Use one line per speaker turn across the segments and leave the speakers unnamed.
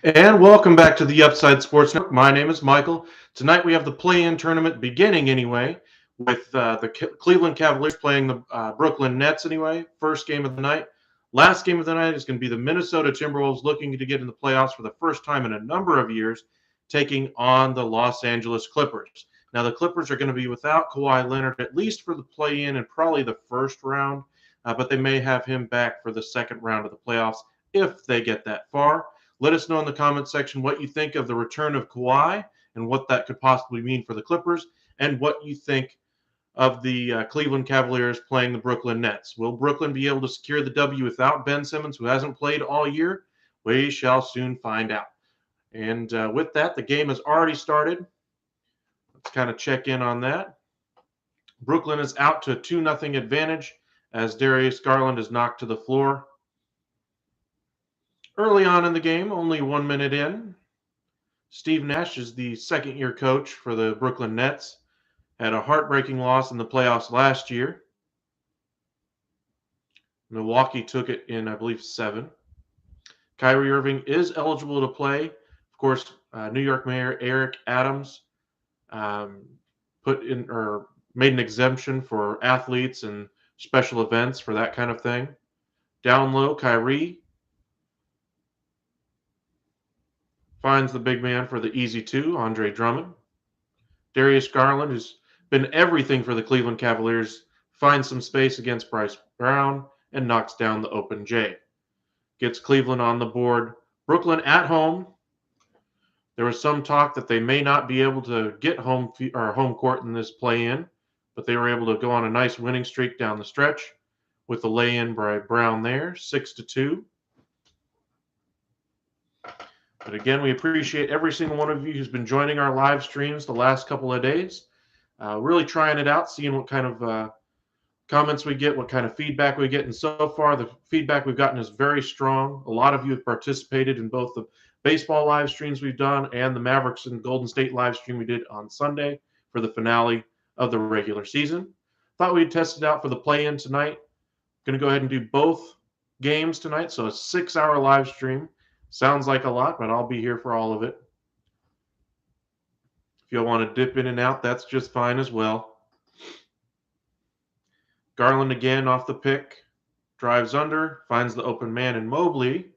And welcome back to the Upside Sports Network. My name is Michael. Tonight we have the play-in tournament beginning anyway, with the Cleveland Cavaliers playing the Brooklyn Nets anyway. First game of the night. Last game of the night is going to be the Minnesota Timberwolves looking to get in the playoffs for the first time in a number of years, taking on the Los Angeles Clippers. Now the Clippers are going to be without Kawhi Leonard at least for the play-in and probably the first round, but they may have him back for the second round of the playoffs if they get that far. Let us know in the comment section what you think of the return of Kawhi and what that could possibly mean for the Clippers, and what you think of the Cleveland Cavaliers playing the Brooklyn Nets. Will Brooklyn be able to secure the W without Ben Simmons, who hasn't played all year? We shall soon find out. And with that, the game has already started. Let's kind of check in on that. Brooklyn is out to a 2-0 advantage as Darius Garland is knocked to the floor. Early on in the game, only 1 minute in, Steve Nash is the second-year coach for the Brooklyn Nets. Had a heartbreaking loss in the playoffs last year. Milwaukee took it in, I believe, 7. Kyrie Irving is eligible to play. Of course, New York Mayor Eric Adams made an exemption for athletes and special events for that kind of thing. Down low, Kyrie finds the big man for the easy two, Andre Drummond. Darius Garland, who's been everything for the Cleveland Cavaliers, finds some space against Bryce Brown and knocks down the open J. Gets Cleveland on the board. Brooklyn at home. There was some talk that they may not be able to get home court in this play-in, but they were able to go on a nice winning streak down the stretch with the lay-in by Brown there, 6-2. But again, we appreciate every single one of you who's been joining our live streams the last couple of days. Really trying it out, seeing what kind of comments we get, what kind of feedback we get. And so far, the feedback we've gotten is very strong. A lot of you have participated in both the baseball live streams we've done and the Mavericks and Golden State live stream we did on Sunday for the finale of the regular season. Thought we'd test it out for the play-in tonight. Going to go ahead and do both games tonight, so a 6-hour live stream. Sounds like a lot, but I'll be here for all of it. If you'll want to dip in and out, that's just fine as well. Garland again off the pick, drives under, finds the open man in Mobley,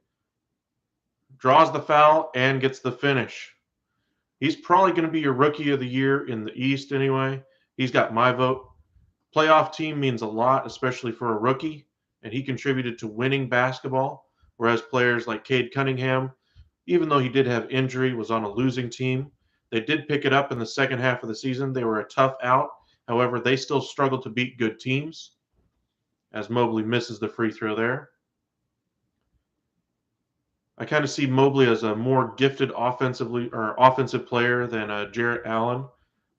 draws the foul, and gets the finish. He's probably going to be your rookie of the year in the East anyway. He's got my vote. Playoff team means a lot, especially for a rookie, and he contributed to winning basketball. Whereas players like Cade Cunningham, even though he did have injury, was on a losing team. They did pick it up in the second half of the season. They were a tough out. However, they still struggled to beat good teams, as Mobley misses the free throw there. I kind of see Mobley as a more gifted offensive player than Jarrett Allen,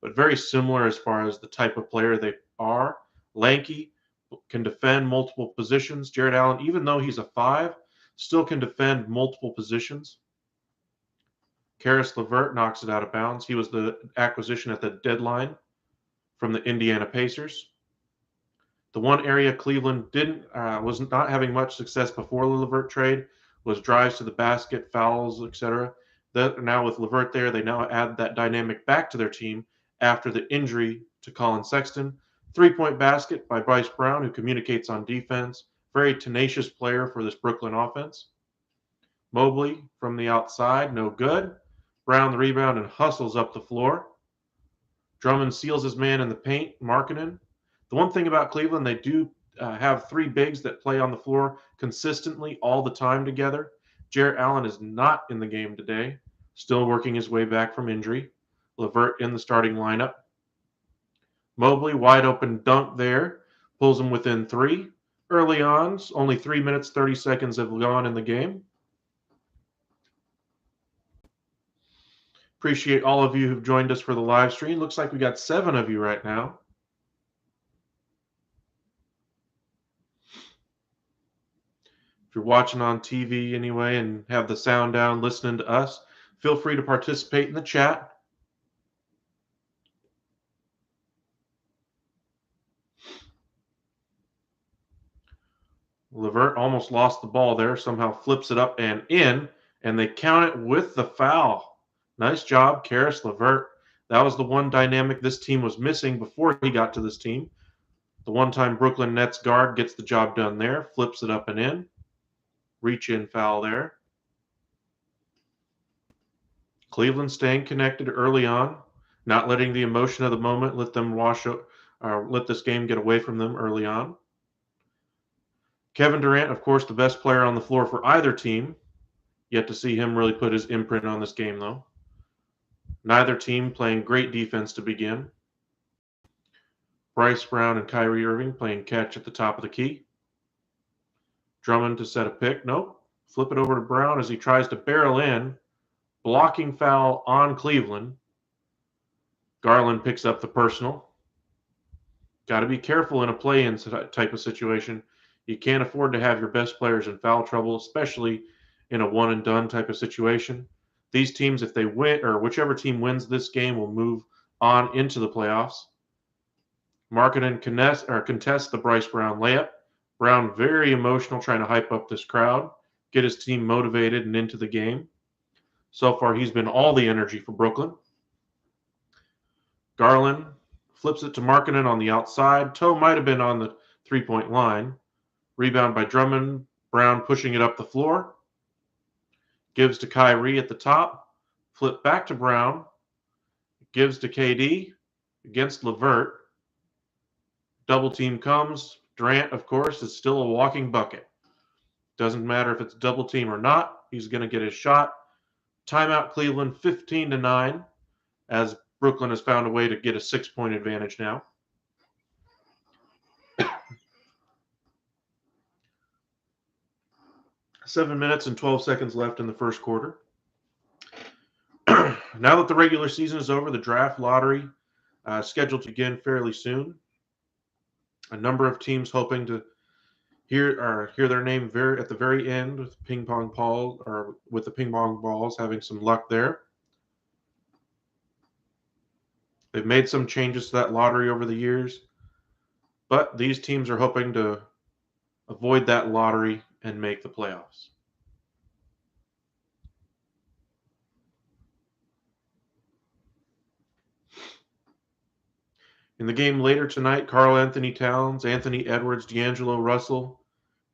but very similar as far as the type of player they are. Lanky, can defend multiple positions. Jarrett Allen, even though he's a 5, still can defend multiple positions. Karis LeVert knocks it out of bounds. He was the acquisition at the deadline from the Indiana Pacers. The one area Cleveland was not having much success before the LeVert trade was drives to the basket, fouls, etc. Now with LeVert there, they now add that dynamic back to their team after the injury to Colin Sexton. 3-point basket by Bryce Brown, who communicates on defense. Very tenacious player for this Brooklyn offense. Mobley from the outside, no good. Brown the rebound and hustles up the floor. Drummond seals his man in the paint, Markkanen. The one thing about Cleveland, they do have 3 bigs that play on the floor consistently all the time together. Jarrett Allen is not in the game today, still working his way back from injury. LeVert in the starting lineup. Mobley, wide open dunk there, pulls him within 3. Early on, only 3 minutes, 30 seconds have gone in the game. Appreciate all of you who've joined us for the live stream. Looks like we got 7 of you right now. If you're watching on TV anyway and have the sound down listening to us, feel free to participate in the chat. LeVert almost lost the ball there, somehow flips it up and in, and they count it with the foul. Nice job, Karis LeVert. That was the one dynamic this team was missing before he got to this team. The one-time Brooklyn Nets guard gets the job done there, flips it up and in. Reach-in foul there. Cleveland staying connected early on, not letting the emotion of the moment let them let this game get away from them early on. Kevin Durant, of course, the best player on the floor for either team. Yet to see him really put his imprint on this game, though. Neither team playing great defense to begin. Bryce Brown and Kyrie Irving playing catch at the top of the key. Drummond to set a pick. Nope. Flip it over to Brown as he tries to barrel in. Blocking foul on Cleveland. Garland picks up the personal. Got to be careful in a play-in type of situation. You can't afford to have your best players in foul trouble, especially in a one-and-done type of situation. These teams, if they win, or whichever team wins this game, will move on into the playoffs. Markkanen contests the Bryce Brown layup. Brown very emotional, trying to hype up this crowd, get his team motivated and into the game. So far, he's been all the energy for Brooklyn. Garland flips it to Markkanen on the outside. Toe might have been on the three-point line. Rebound by Drummond. Brown pushing it up the floor. Gives to Kyrie at the top. Flip back to Brown. Gives to KD against LeVert. Double team comes. Durant, of course, is still a walking bucket. Doesn't matter if it's double team or not. He's going to get his shot. Timeout Cleveland 15-9 as Brooklyn has found a way to get a 6-point advantage now. Seven minutes and 12 seconds left in the first quarter. Now that the regular season is over, the draft lottery scheduled to begin fairly soon. A number of teams hoping to hear their name at the very end with the ping pong balls, having some luck there. They've made some changes to that lottery over the years, but these teams are hoping to avoid that lottery and make the playoffs. In the game later tonight, Karl-Anthony Towns, Anthony Edwards, D'Angelo Russell,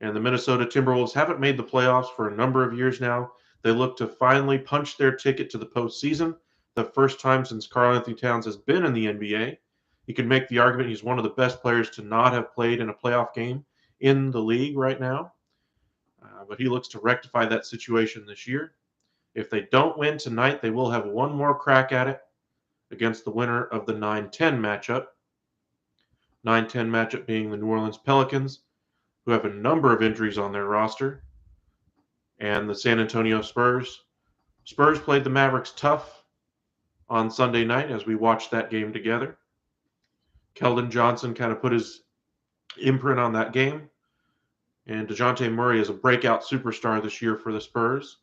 and the Minnesota Timberwolves haven't made the playoffs for a number of years now. They look to finally punch their ticket to the postseason, the first time since Karl-Anthony Towns has been in the NBA. You can make the argument he's one of the best players to not have played in a playoff game in the league right now. But he looks to rectify that situation this year. If they don't win tonight, they will have one more crack at it against the winner of the 9-10 matchup. 9-10 matchup being the New Orleans Pelicans, who have a number of injuries on their roster, and the San Antonio Spurs. Spurs played the Mavericks tough on Sunday night as we watched that game together. Keldon Johnson kind of put his imprint on that game, and DeJounte Murray is a breakout superstar this year for the Spurs.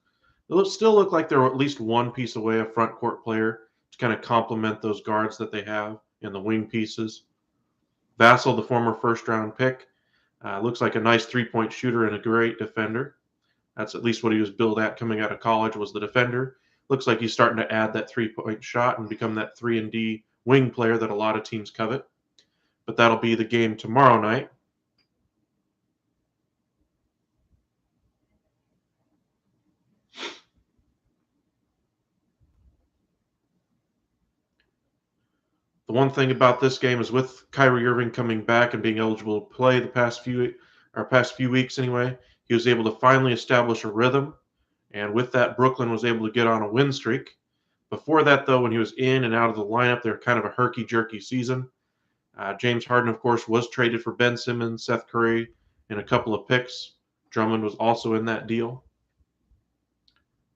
They'll still look like they're at least one piece away, a front court player, to kind of complement those guards that they have in the wing pieces. Vassell, the former first-round pick, looks like a nice three-point shooter and a great defender. That's at least what he was billed at coming out of college, was the defender. Looks like he's starting to add that three-point shot and become that 3-and-D wing player that a lot of teams covet. But that'll be the game tomorrow night. The one thing about this game is with Kyrie Irving coming back and being eligible to play the past few weeks anyway, he was able to finally establish a rhythm, and with that, Brooklyn was able to get on a win streak. Before that, though, when he was in and out of the lineup, they were kind of a herky-jerky season. James Harden, of course, was traded for Ben Simmons, Seth Curry, and a couple of picks. Drummond was also in that deal.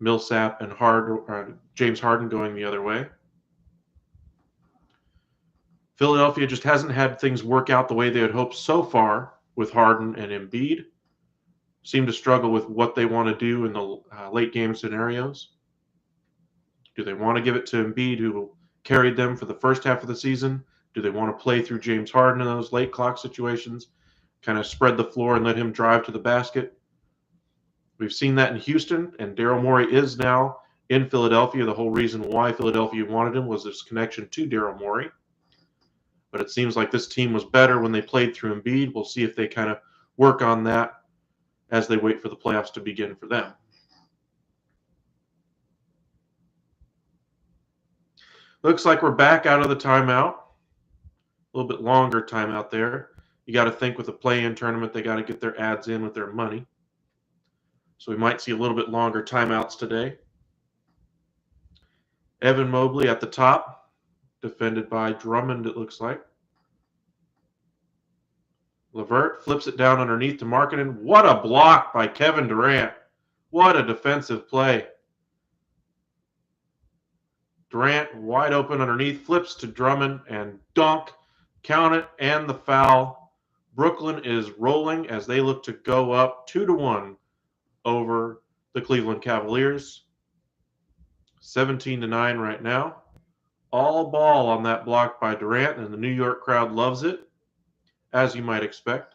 Millsap and James Harden going the other way. Philadelphia just hasn't had things work out the way they had hoped so far with Harden and Embiid. Seem to struggle with what they want to do in the late game scenarios. Do they want to give it to Embiid, who carried them for the first half of the season? Do they want to play through James Harden in those late clock situations, kind of spread the floor and let him drive to the basket? We've seen that in Houston, and Daryl Morey is now in Philadelphia. The whole reason why Philadelphia wanted him was his connection to Daryl Morey. But it seems like this team was better when they played through Embiid. We'll see if they kind of work on that as they wait for the playoffs to begin for them. Looks like we're back out of the timeout. A little bit longer timeout there. You got to think with a play-in tournament, they got to get their ads in with their money. So we might see a little bit longer timeouts today. Evan Mobley at the top, defended by Drummond, it looks like. LeVert flips it down underneath to Markkanen. What a block by Kevin Durant. What a defensive play. Durant wide open underneath, flips to Drummond and dunk. Count it and the foul. Brooklyn is rolling as they look to go up 2-1 over the Cleveland Cavaliers. 17-9 right now. All ball on that block by Durant, and the New York crowd loves it, as you might expect.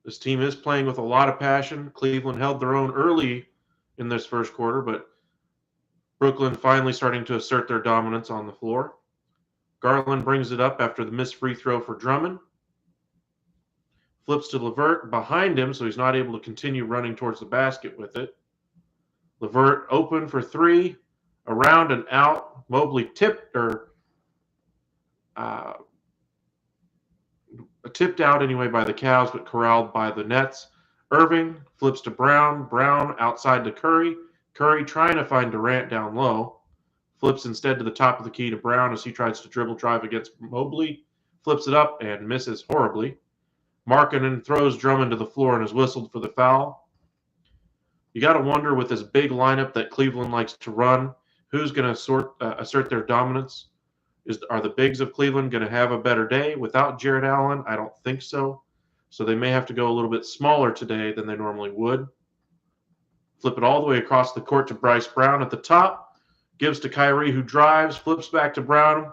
This team is playing with a lot of passion. Cleveland held their own early in this first quarter, but Brooklyn finally starting to assert their dominance on the floor. Garland brings it up after the missed free throw for Drummond. Flips to LeVert behind him, so he's not able to continue running towards the basket with it. LeVert open for three, around and out. Mobley tipped out anyway by the Cavs, but corralled by the Nets. Irving flips to Brown. Brown outside to Curry. Curry trying to find Durant down low. Flips instead to the top of the key to Brown as he tries to dribble drive against Mobley. Flips it up and misses horribly. Markkanen throws Drummond to the floor and is whistled for the foul. You got to wonder with this big lineup that Cleveland likes to run, who's going to assert their dominance? Are the bigs of Cleveland going to have a better day without Jarrett Allen? I don't think so. So they may have to go a little bit smaller today than they normally would. Flip it all the way across the court to Bryce Brown at the top. Gives to Kyrie, who drives, flips back to Brown.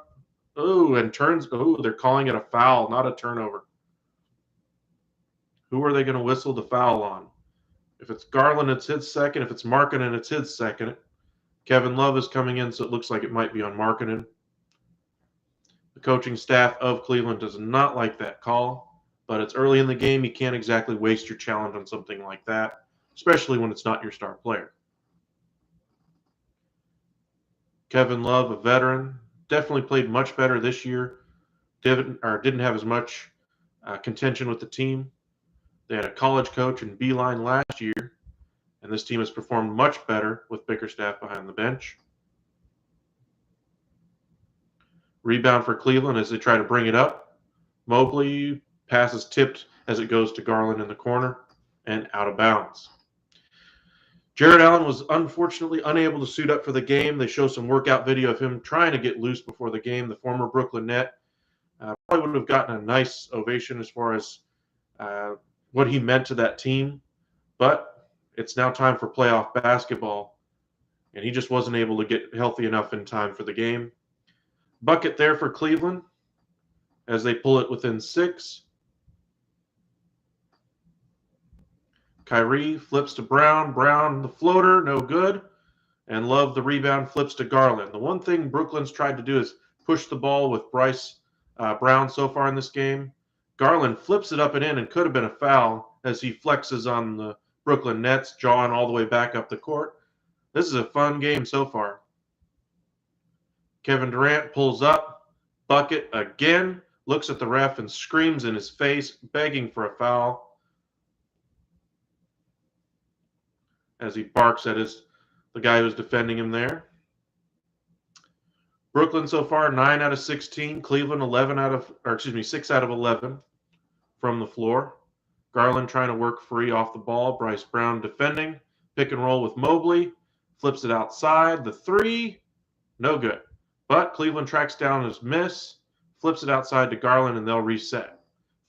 Oh, and turns. Oh, they're calling it a foul, not a turnover. Who are they going to whistle the foul on? If it's Garland, it's his second. If it's Markkanen, it's his second. Kevin Love is coming in, so it looks like it might be on Markkanen. The coaching staff of Cleveland does not like that call, but it's early in the game. You can't exactly waste your challenge on something like that, especially when it's not your star player. Kevin Love, a veteran, definitely played much better this year. Didn't have as much contention with the team. They had a college coach in Beeline last year, and this team has performed much better with Bickerstaff behind the bench. Rebound for Cleveland as they try to bring it up. Mobley passes tipped as it goes to Garland in the corner and out of bounds. Jarrett Allen was unfortunately unable to suit up for the game. They show some workout video of him trying to get loose before the game. The former Brooklyn Net probably would have gotten a nice ovation as far as what he meant to that team, but it's now time for playoff basketball, and he just wasn't able to get healthy enough in time for the game. Bucket there for Cleveland as they pull it within 6. Kyrie flips to Brown. Brown, the floater, no good. And Love, the rebound, flips to Garland. The one thing Brooklyn's tried to do is push the ball with Bryce Brown so far in this game. Garland flips it up and in and could have been a foul as he flexes on the Brooklyn Nets, jawing all the way back up the court. This is a fun game so far. Kevin Durant pulls up, bucket again, looks at the ref and screams in his face, begging for a foul as he barks at the guy who's defending him there. Brooklyn so far 9 out of 16. Cleveland 6 out of 11 from the floor. Garland trying to work free off the ball. Bryce Brown defending. Pick and roll with Mobley. Flips it outside. The three, no good. But Cleveland tracks down his miss. Flips it outside to Garland, and they'll reset.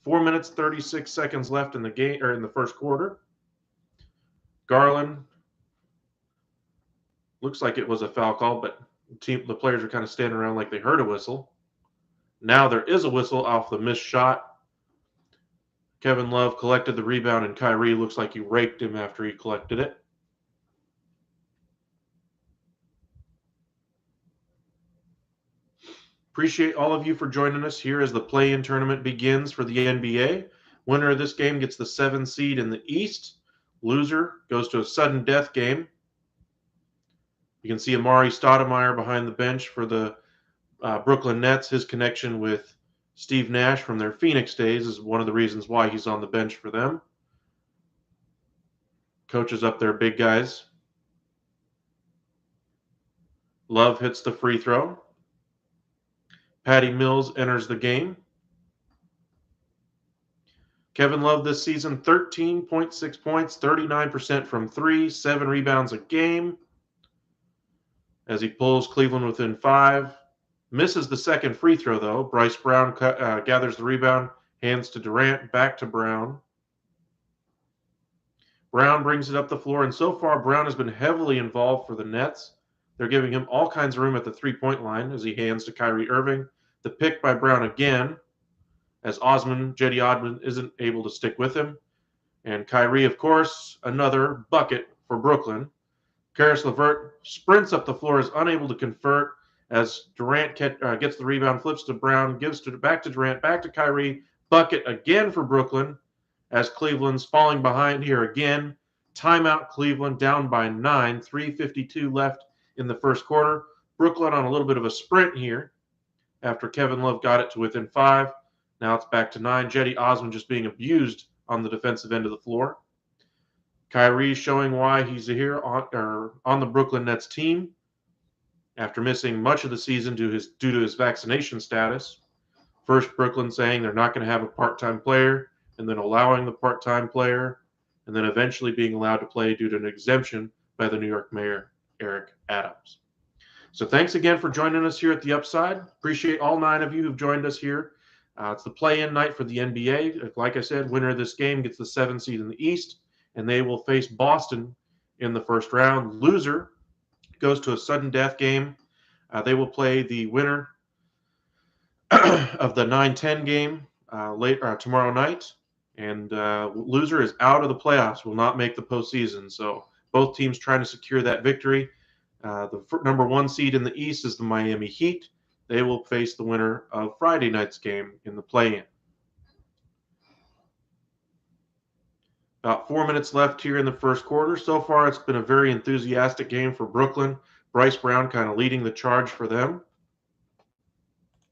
4 minutes, 36 seconds left in the game, or in the first quarter. Garland, looks like it was a foul call, but the players are kind of standing around like they heard a whistle. Now there is a whistle off the missed shot. Kevin Love collected the rebound, and Kyrie looks like he raked him after he collected it. Appreciate all of you for joining us here as the play-in tournament begins for the NBA. Winner of this game gets the 7 seed in the East. Loser goes to a sudden death game. You can see Amari Stoudemire behind the bench for the Brooklyn Nets. His connection with Steve Nash from their Phoenix days is one of the reasons why he's on the bench for them. Coaches up their big guys. Love hits the free throw. Patty Mills enters the game. Kevin Love this season, 13.6 points, 39% from 3, 7 rebounds a game. As he pulls Cleveland within 5. Misses the second free throw, though. Bryce Brown gathers the rebound, hands to Durant, back to Brown. Brown brings it up the floor, and so far Brown has been heavily involved for the Nets. They're giving him all kinds of room at the three-point line as he hands to Kyrie Irving. The pick by Brown again, as Jetty Osman isn't able to stick with him. And Kyrie, of course, another bucket for Brooklyn. Karis LeVert sprints up the floor, is unable to convert as Durant gets the rebound, flips to Brown, back to Durant, back to Kyrie. Bucket again for Brooklyn as Cleveland's falling behind here again. Timeout Cleveland down by 9, 3:52 left in the first quarter. Brooklyn on a little bit of a sprint here after Kevin Love got it to within 5. Now it's back to 9. Jetty Osman just being abused on the defensive end of the floor. Kyrie showing why he's here on the Brooklyn Nets team after missing much of the season due to his vaccination status. First, Brooklyn saying they're not going to have a part-time player, and then allowing the part-time player, and then eventually being allowed to play due to an exemption by the New York Mayor, Eric Adams. So thanks again for joining us here at the Upside. Appreciate all 9 of you who've joined us here. It's the play-in night for the NBA. Like I said, winner of this game gets the 7 seed in the East, and they will face Boston in the first round. Loser goes to a sudden death game. They will play the winner of the 9-10 game tomorrow night, and loser is out of the playoffs, will not make the postseason. So both teams trying to secure that victory. The number 1 seed in the East is the Miami Heat. They will face the winner of Friday night's game in the play-in. About 4 minutes left here in the first quarter. So far, it's been a very enthusiastic game for Brooklyn. Bryce Brown kind of leading the charge for them.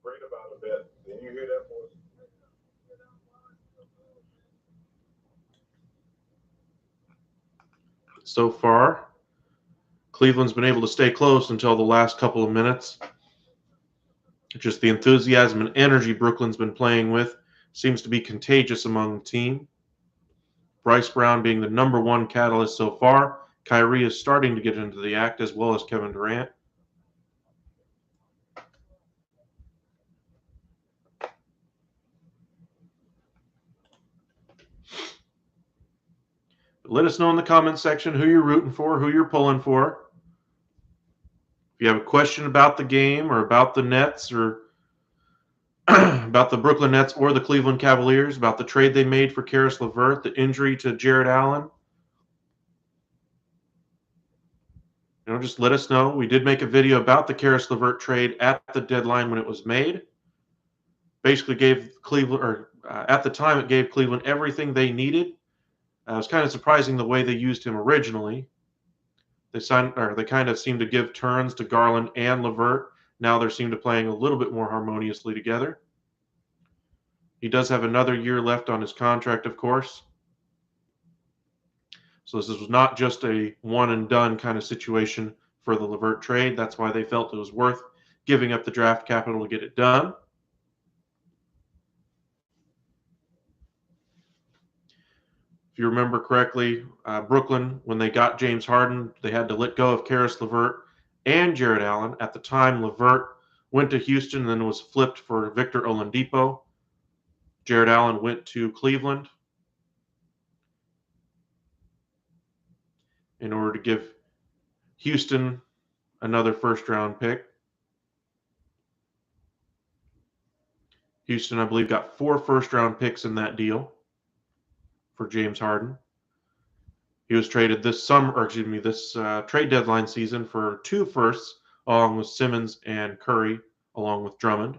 Right about a bit. Did you hear that voice?
So far, Cleveland's been able to stay close until the last couple of minutes. Just the enthusiasm and energy Brooklyn's been playing with seems to be contagious among the team. Bryce Brown being the number 1 catalyst so far. Kyrie is starting to get into the act, as well as Kevin Durant. Let us know in the comments section who you're rooting for, who you're pulling for. If you have a question about the game or about the Nets or about the Brooklyn Nets or the Cleveland Cavaliers, about the trade they made for Karis LeVert, the injury to Jarrett Allen, just let us know. We did make a video about the Karis LeVert trade at the deadline when it was made. Basically gave Cleveland, at the time, it gave Cleveland everything they needed. It was kind of surprising the way they used him originally. They kind of seemed to give turns to Garland and LeVert. Now they seem to playing a little bit more harmoniously together. He does have another year left on his contract, of course. So this was not just a one-and-done kind of situation for the LeVert trade. That's why they felt it was worth giving up the draft capital to get it done. If you remember correctly, Brooklyn, when they got James Harden, they had to let go of Karis LeVert and Jarrett Allen. At the time, LeVert went to Houston and then was flipped for Victor Oladipo. Jarrett Allen went to Cleveland in order to give Houston another first-round pick. Houston, I believe, got 4 first-round picks in that deal. for James Harden. He was traded this summer, or excuse me, this trade deadline season for 2 firsts, along with Simmons and Curry, along with Drummond.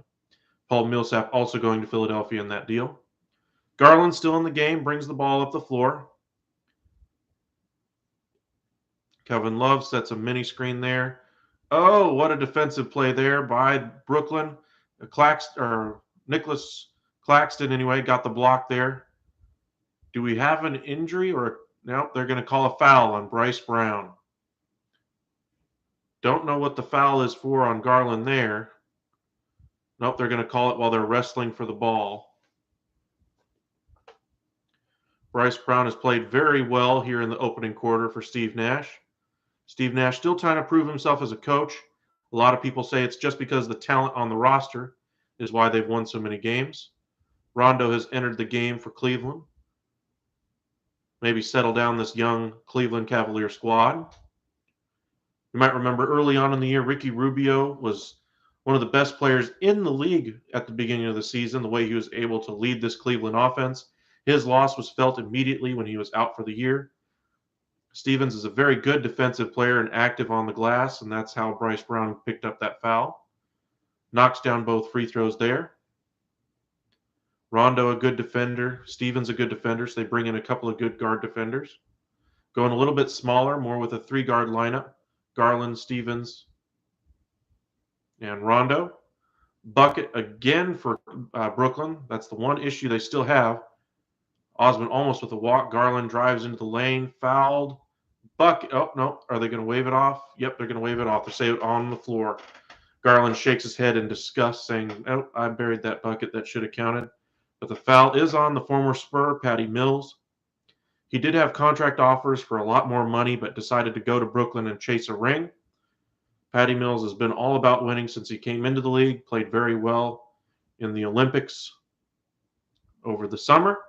Paul Millsap also going to Philadelphia in that deal. Garland still in the game, brings the ball up the floor. Kevin Love sets a mini screen there. Oh, what a defensive play there by Brooklyn. Nicholas Claxton, anyway, got the block there. Do we have an injury or nope? They're going to call a foul on Bryce Brown. Don't know what the foul is for on Garland there. Nope, they're going to call it while they're wrestling for the ball. Bryce Brown has played very well here in the opening quarter for Steve Nash. Steve Nash still trying to prove himself as a coach. A lot of people say it's just because the talent on the roster is why they've won so many games. Rondo has entered the game for Cleveland. Maybe settle down this young Cleveland Cavalier squad. You might remember early on in the year, Ricky Rubio was one of the best players in the league at the beginning of the season, the way he was able to lead this Cleveland offense. His loss was felt immediately when he was out for the year. Stevens is a very good defensive player and active on the glass, and that's how Bryce Brown picked up that foul. Knocks down both free throws there. Rondo, a good defender. Stevens, a good defender, so they bring in a couple of good guard defenders. Going a little bit smaller, more with a 3-guard lineup. Garland, Stevens, and Rondo. Bucket again for Brooklyn. That's the one issue they still have. Osman almost with a walk. Garland drives into the lane, fouled. Bucket. Oh, no. Are they going to wave it off? Yep, they're going to wave it off. They say it on the floor. Garland shakes his head in disgust, saying, oh, I buried that bucket. That should have counted. But the foul is on the former Spur, Patty Mills. He did have contract offers for a lot more money, but decided to go to Brooklyn and chase a ring. Patty Mills has been all about winning since he came into the league, played very well in the Olympics over the summer,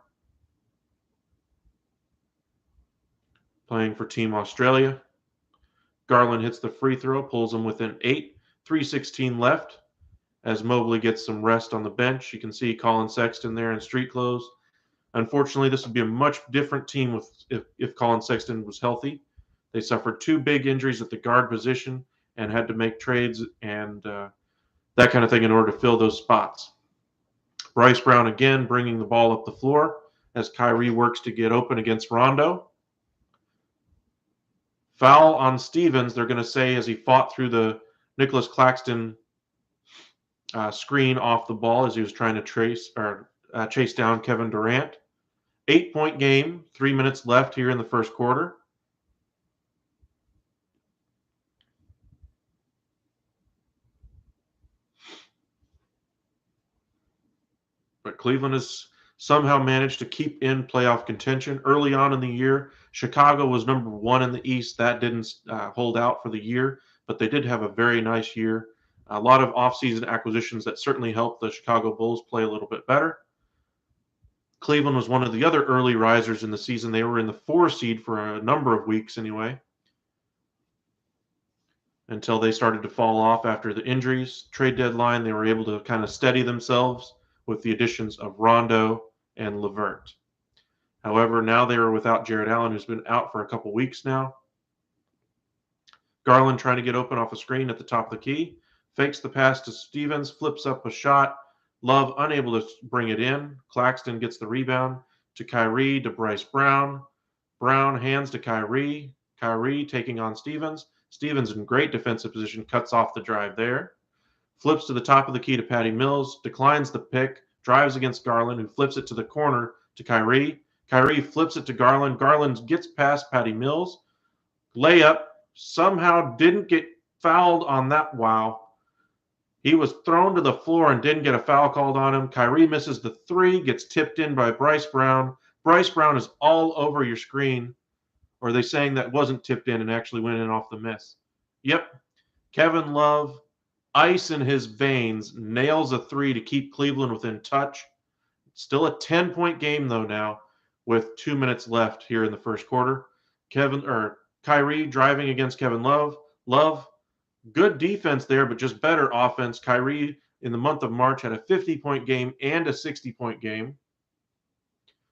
playing for Team Australia. Garland hits the free throw, pulls him within 8, 3:16 left. As Mobley gets some rest on the bench, you can see Colin Sexton there in street clothes. Unfortunately, this would be a much different team if Colin Sexton was healthy. They suffered 2 big injuries at the guard position and had to make trades and that kind of thing in order to fill those spots. Bryce Brown again bringing the ball up the floor as Kyrie works to get open against Rondo. Foul on Stevens, they're going to say, as he fought through the Nicholas Claxton screen off the ball as he was trying to chase down Kevin Durant. 8-point game, 3 minutes left here in the first quarter. But Cleveland has somehow managed to keep in playoff contention. Early on in the year, Chicago was number 1 in the East. That didn't hold out for the year, but they did have a very nice year. A lot of offseason acquisitions that certainly helped the Chicago Bulls play a little bit better. Cleveland was one of the other early risers in the season. They were in the 4 seed for a number of weeks anyway, until they started to fall off after the injuries. Trade deadline, they were able to kind of steady themselves with the additions of Rondo and LeVert. However, now they are without Jared Allen, who's been out for a couple weeks now. Garland trying to get open off a screen at the top of the key. Fakes the pass to Stevens, flips up a shot. Love unable to bring it in. Claxton gets the rebound to Kyrie, to Bryce Brown. Brown hands to Kyrie. Kyrie taking on Stevens. Stevens in great defensive position, cuts off the drive there. Flips to the top of the key to Patty Mills, declines the pick, drives against Garland, who flips it to the corner to Kyrie. Kyrie flips it to Garland. Garland gets past Patty Mills. Layup, somehow didn't get fouled on that. Wow. He was thrown to the floor and didn't get a foul called on him. Kyrie misses the 3, gets tipped in by Bryce Brown. Bryce Brown is all over your screen. Or are they saying that wasn't tipped in and actually went in off the miss? Yep. Kevin Love, ice in his veins, nails a 3 to keep Cleveland within touch. Still a 10-point game, though, now, with 2 minutes left here in the first quarter. Kyrie driving against Kevin Love. Love, good defense there, but just better offense. Kyrie, in the month of March, had a 50-point game and a 60-point game.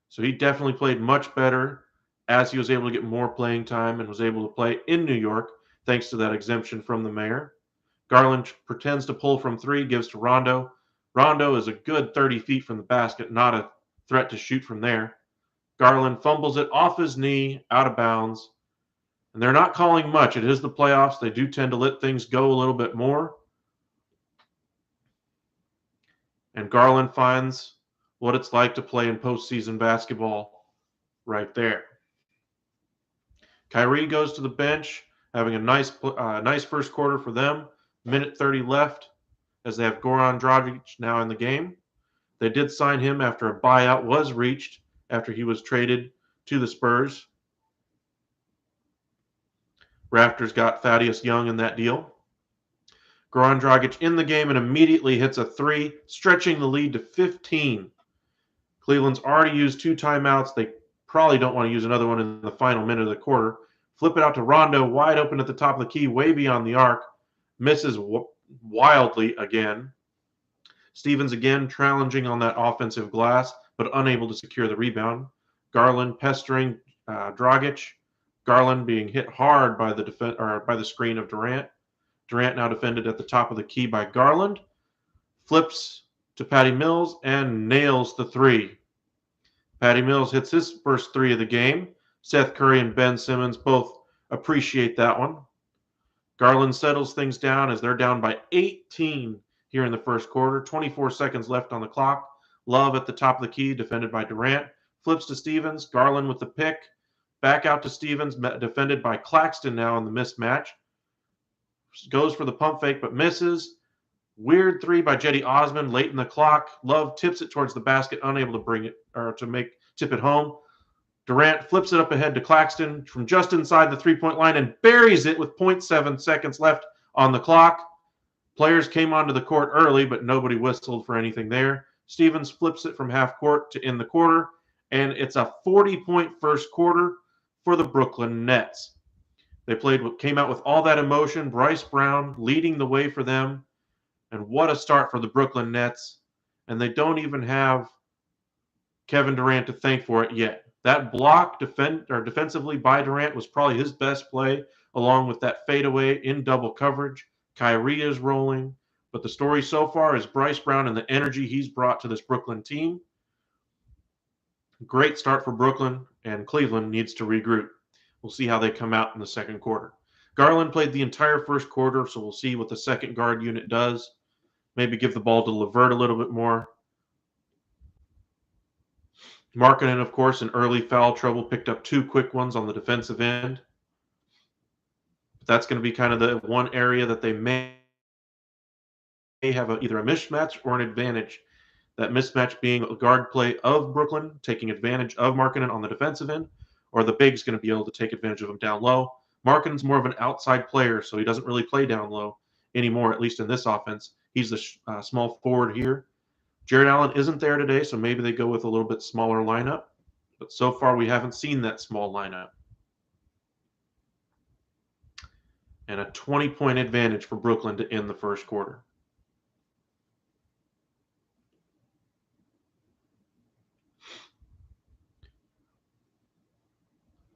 So he definitely played much better as he was able to get more playing time and was able to play in New York thanks to that exemption from the mayor. Garland pretends to pull from three, gives to Rondo. Rondo is a good 30 feet from the basket, not a threat to shoot from there. Garland fumbles it off his knee, out of bounds. And they're not calling much. It is the playoffs. They do tend to let things go a little bit more. And Garland finds what it's like to play in postseason basketball right there. Kyrie goes to the bench, having a nice first quarter for them. Minute 30 left as they have Goran Dragic now in the game. They did sign him after a buyout was reached after he was traded to the Spurs. Raptors got Thaddeus Young in that deal. Goran Dragic in the game and immediately hits a three, stretching the lead to 15. Cleveland's already used 2 timeouts. They probably don't want to use another one in the final minute of the quarter. Flip it out to Rondo, wide open at the top of the key, way beyond the arc. Misses wildly again. Stevens again challenging on that offensive glass, but unable to secure the rebound. Garland pestering Dragic. Garland being hit hard by the screen of Durant. Durant now defended at the top of the key by Garland. Flips to Patty Mills and nails the three. Patty Mills hits his first three of the game. Seth Curry and Ben Simmons both appreciate that one. Garland settles things down as they're down by 18 here in the first quarter. 24 seconds left on the clock. Love at the top of the key, defended by Durant. Flips to Stevens. Garland with the pick. Back out to Stevens, defended by Claxton now in the mismatch. Goes for the pump fake, but misses. Weird three by Jetty Osman late in the clock. Love tips it towards the basket, unable to bring it or to tip it home. Durant flips it up ahead to Claxton from just inside the three-point line and buries it with 0.7 seconds left on the clock. Players came onto the court early, but nobody whistled for anything there. Stevens flips it from half court to in the quarter, and it's a 40-point first quarter for the Brooklyn Nets. They came out with all that emotion. Bryce Brown leading the way for them. And what a start for the Brooklyn Nets. And they don't even have Kevin Durant to thank for it yet. That block defensively by Durant was probably his best play, along with that fadeaway in double coverage. Kyrie is rolling. But the story so far is Bryce Brown and the energy he's brought to this Brooklyn team. Great start for Brooklyn, and Cleveland needs to regroup. We'll see how they come out in the second quarter. Garland played the entire first quarter, so we'll see what the second guard unit does. Maybe give the ball to LeVert a little bit more. Markkanen, of course, in early foul trouble, picked up 2 quick ones on the defensive end. But that's going to be kind of the one area that they may have either a mismatch or an advantage. That mismatch being a guard play of Brooklyn, taking advantage of Markkanen on the defensive end, or the big's going to be able to take advantage of him down low. Markkanen's more of an outside player, so he doesn't really play down low anymore, at least in this offense. He's the small forward here. Jared Allen isn't there today, so maybe they go with a little bit smaller lineup. But so far, we haven't seen that small lineup. And a 20-point advantage for Brooklyn to end the first quarter.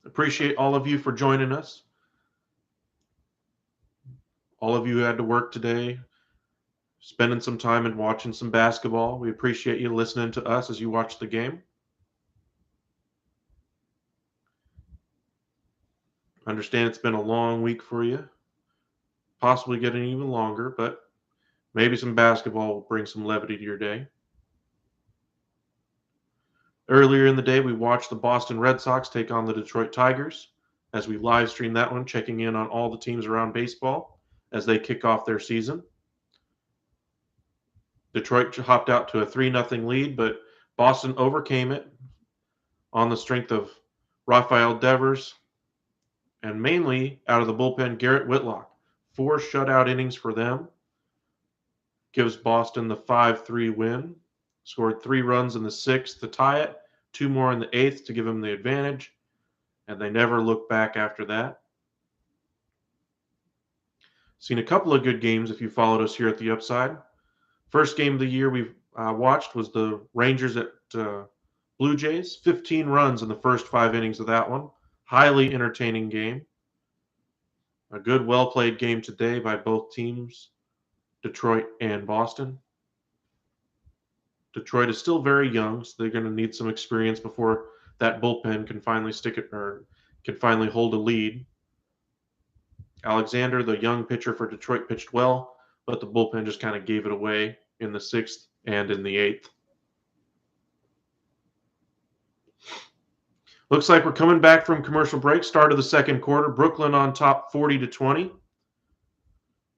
Appreciate all of you for joining us. All of you who had to work today, spending some time and watching some basketball. We appreciate you listening to us as you watch the game. Understand it's been a long week for you, possibly getting even longer, but maybe some basketball will bring some levity to your day. Earlier in the day, we watched the Boston Red Sox take on the Detroit Tigers as we live stream that one, checking in on all the teams around baseball as they kick off their season. Detroit hopped out to a 3-0 lead, but Boston overcame it on the strength of Rafael Devers and mainly out of the bullpen, Garrett Whitlock. 4 shutout innings for them. Gives Boston the 5-3 win. Scored 3 runs in the 6th to tie it, 2 more in the 8th to give them the advantage, and they never looked back after that. Seen a couple of good games if you followed us here at the Upside. First game of the year we watched was the Rangers at Blue Jays, 15 runs in the first 5 innings of that one. Highly entertaining game. A good, well-played game today by both teams, Detroit and Boston. Detroit is still very young, so they're going to need some experience before that bullpen can finally stick it or can finally hold a lead. Alexander, the young pitcher for Detroit, pitched well, but the bullpen just kind of gave it away in the 6th and in the 8th. Looks like we're coming back from commercial break. Start of the second quarter. Brooklyn on top 40-20.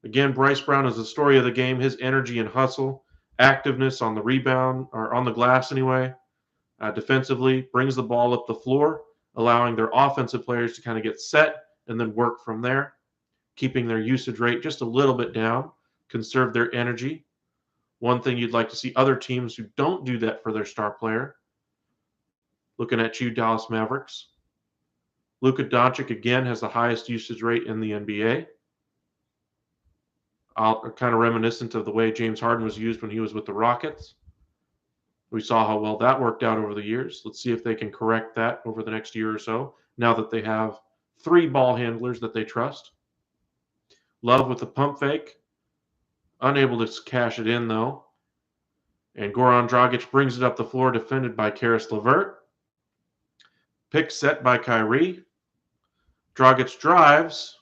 Again, Bryce Brown is the story of the game. His energy and hustle, activeness on the rebound, or on the glass anyway, defensively, brings the ball up the floor, allowing their offensive players to kind of get set and then work from there, keeping their usage rate just a little bit down, conserve their energy. One thing you'd like to see other teams who don't do that for their star player. Looking at you, Dallas Mavericks. Luka Doncic, again, has the highest usage rate in the NBA. Kind of reminiscent of the way James Harden was used when he was with the Rockets. We saw how well that worked out over the years. Let's see if they can correct that over the next year or so, now that they have 3 ball handlers that they trust. Love with the pump fake. Unable to cash it in, though. And Goran Dragic brings it up the floor, defended by Karis LeVert. Pick set by Kyrie. Dragic drives.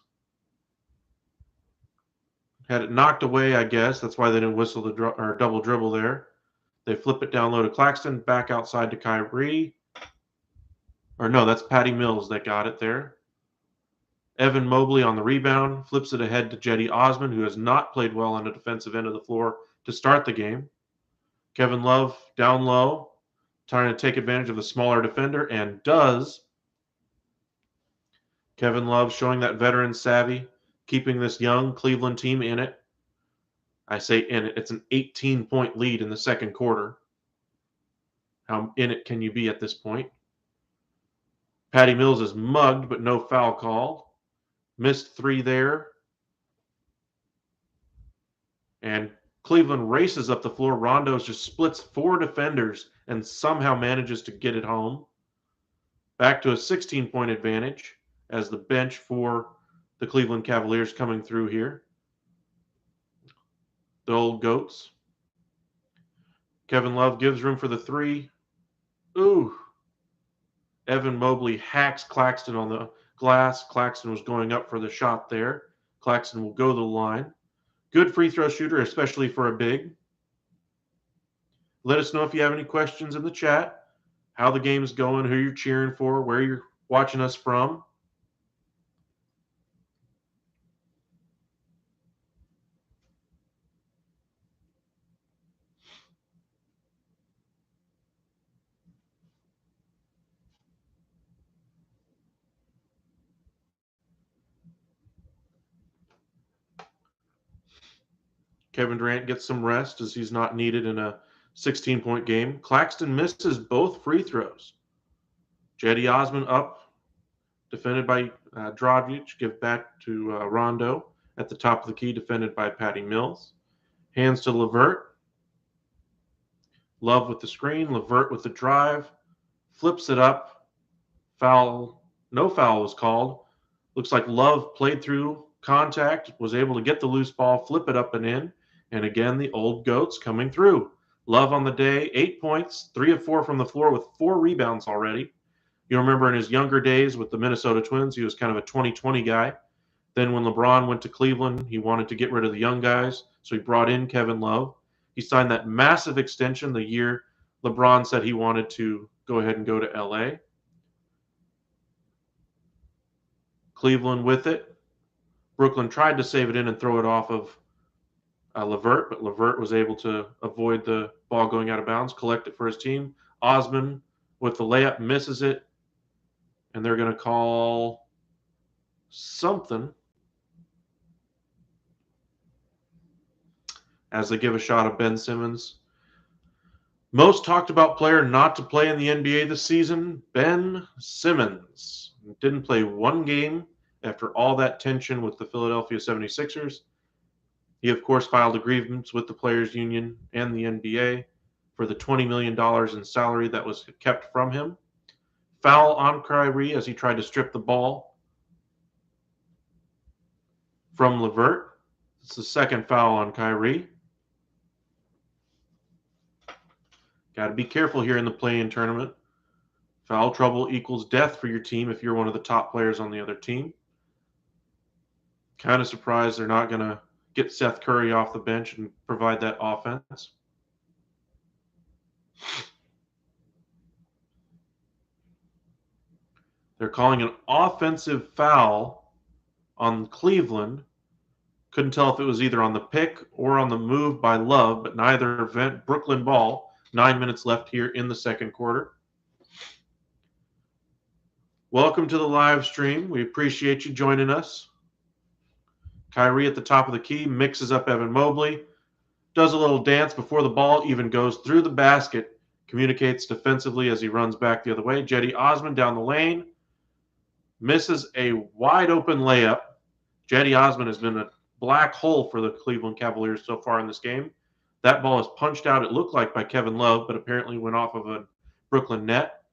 Had it knocked away, I guess. That's why they didn't whistle the double dribble there. They flip it down low to Claxton, back outside to Kyrie. Or no, that's Patty Mills that got it there. Evan Mobley on the rebound, flips it ahead to Cedi Osman, who has not played well on the defensive end of the floor to start the game. Kevin Love down low, trying to take advantage of the smaller defender, and does. Kevin Love showing that veteran savvy, keeping this young Cleveland team in it. I say in it. It's an 18-point lead in the second quarter. How in it can you be at this point? Patty Mills is mugged, but no foul called. Missed 3 there. And Cleveland races up the floor. Rondo just splits 4 defenders and somehow manages to get it home. Back to a 16-point advantage as the bench for the Cleveland Cavaliers coming through here. The old goats. Kevin Love gives room for the 3. Ooh. Evan Mobley hacks Claxton on the glass. Claxton was going up for the shot there. Claxton will go to the line. Good free throw shooter, especially for a big. Let us know if you have any questions in the chat, how the game's going, who you're cheering for, where you're watching us from. Kevin Durant gets some rest as he's not needed in a 16-point game. Claxton misses both free throws. Cedi Osman up, defended by Dragic, give back to Rondo at the top of the key, defended by Patty Mills. Hands to LeVert. Love with the screen, LeVert with the drive, flips it up. Foul, no foul was called. Looks like Love played through contact, was able to get the loose ball, flip it up and in. And again, the old goats coming through. Love on the day, 8 points, 3 of 4 from the floor with 4 rebounds already. You remember in his younger days with the Minnesota Twins, he was kind of a 20-20 guy. Then when LeBron went to Cleveland, he wanted to get rid of the young guys, so he brought in Kevin Love. He signed that massive extension the year LeBron said he wanted to go ahead and go to LA. Cleveland with it. Brooklyn tried to save it in and throw it off of LeVert, but LeVert was able to avoid the ball going out of bounds, collect it for his team. Osman with the layup misses it, and they're going to call something as they give a shot of Ben Simmons. Most talked about player not to play in the NBA this season, Ben Simmons. Didn't play 1 game after all that tension with the Philadelphia 76ers. He, of course, filed a grievance with the Players Union and the NBA. for the $20 million in salary that was kept from him. Foul on Kyrie as he tried to strip the ball from LeVert. It's the second foul on Kyrie. Got to be careful here in the play-in tournament. Foul trouble equals death for your team if you're one of the top players on the other team. Kind of surprised they're not going to get Seth Curry off the bench and provide that offense. They're calling an offensive foul on Cleveland. Couldn't tell if it was either on the pick or on the move by Love, but neither event. Brooklyn ball. 9 minutes left here in the second quarter. Welcome to the live stream. We appreciate you joining us. Kyrie at the top of the key mixes up Evan Mobley, does a little dance before the ball even goes through the basket, communicates defensively as he runs back the other way. Cedi Osman down the lane, misses a wide open layup. Cedi Osman has been a black hole for the Cleveland Cavaliers so far in this game. That ball is punched out, it looked like, by Kevin Love, but apparently went off of a Brooklyn net.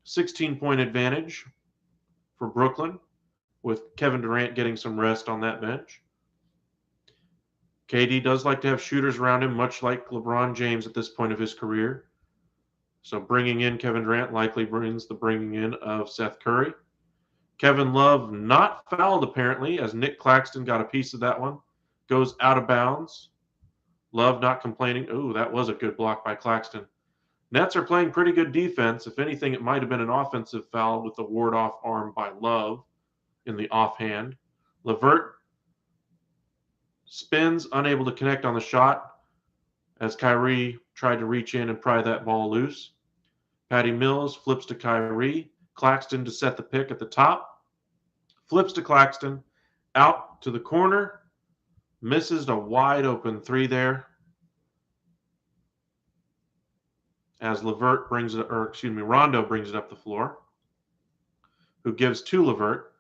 16-point advantage for Brooklyn, with Kevin Durant getting some rest on that bench. KD does like to have shooters around him, much like LeBron James at this point of his career. So bringing in Kevin Durant likely brings the bringing in of Seth Curry. Kevin Love not fouled, apparently, as Nick Claxton got a piece of that one. Goes out of bounds. Love not complaining. Ooh, that was a good block by Claxton. Nets are playing pretty good defense. If anything, it might have been an offensive foul with the ward-off arm by Love in the offhand. LeVert spins, unable to connect on the shot as Kyrie tried to reach in and pry that ball loose. Patty Mills flips to Kyrie. Claxton to set the pick at the top. Flips to Claxton. Out to the corner. Misses a wide open three there. As Rondo brings it up the floor. Who gives to LeVert.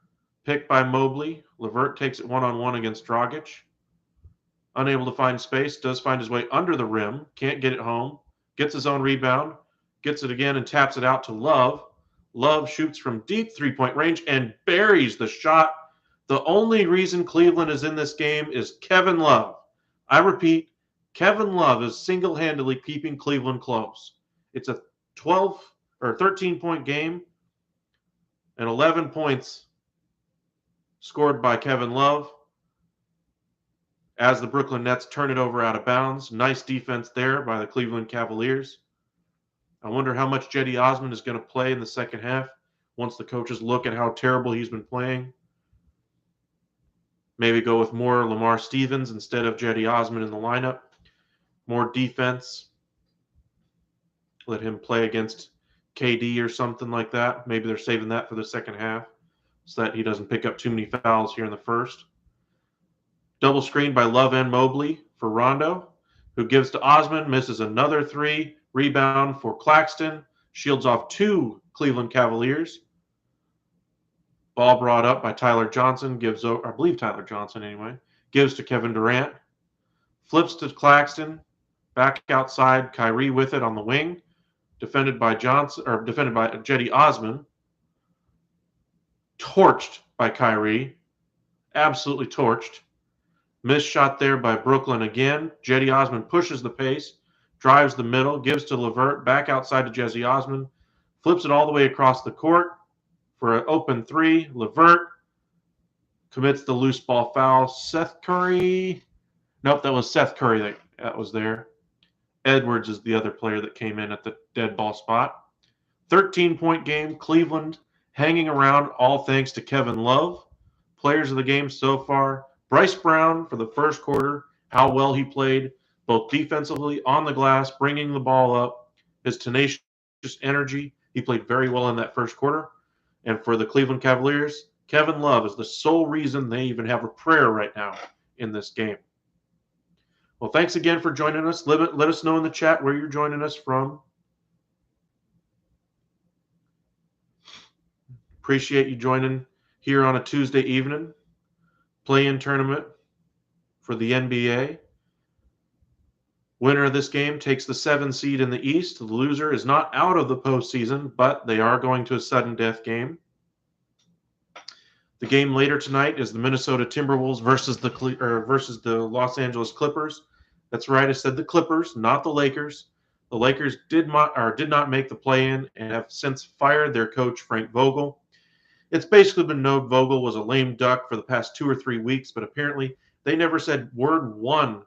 Picked by Mobley. LeVert takes it one-on-one against Dragic. Unable to find space. Does find his way under the rim. Can't get it home. Gets his own rebound. Gets it again and taps it out to Love. Love shoots from deep three-point range and buries the shot. The only reason Cleveland is in this game is Kevin Love. I repeat, Kevin Love is single-handedly keeping Cleveland close. It's a 13-point game and 11 points scored by Kevin Love as the Brooklyn Nets turn it over out of bounds. Nice defense there by the Cleveland Cavaliers. I wonder how much Cedi Osman is going to play in the second half once the coaches look at how terrible he's been playing. Maybe go with more Lamar Stevens instead of Cedi Osman in the lineup. More defense. Let him play against KD or something like that. Maybe they're saving that for the second half so that he doesn't pick up too many fouls here in the first. Double screen by Love and Mobley for Rondo, who gives to Osman, misses another three. Rebound for Claxton. Shields off two Cleveland Cavaliers. Ball brought up by Tyler Johnson. Gives over, I believe Tyler Johnson anyway. Gives to Kevin Durant. Flips to Claxton. Back outside. Kyrie with it on the wing. Defended by Cedi Osman. Torched by Kyrie. Absolutely torched. Missed shot there by Brooklyn again. Cedi Osman pushes the pace. Drives the middle, gives to LeVert, back outside to Cedi Osman, flips it all the way across the court for an open three. LeVert commits the loose ball foul. Seth Curry. Nope, that was Seth Curry that was there. Edwards is the other player that came in at the dead ball spot. 13-point game. Cleveland hanging around, all thanks to Kevin Love. Players of the game so far. Bryce Brown for the first quarter, how well he played, both defensively, on the glass, bringing the ball up, his tenacious energy. He played very well in that first quarter. And for the Cleveland Cavaliers, Kevin Love is the sole reason they even have a prayer right now in this game. Well, thanks again for joining us. Let us know in the chat where you're joining us from. Appreciate you joining here on a Tuesday evening. Play-in tournament for the NBA. Winner of this game takes the 7 seed in the East. The loser is not out of the postseason, but they are going to a sudden death game. The game later tonight is the Minnesota Timberwolves versus the Los Angeles Clippers. That's right, I said the Clippers, not the Lakers. The Lakers did not make the play-in and have since fired their coach Frank Vogel. It's basically been known Vogel was a lame duck for the past 2 or 3 weeks, but apparently they never said word one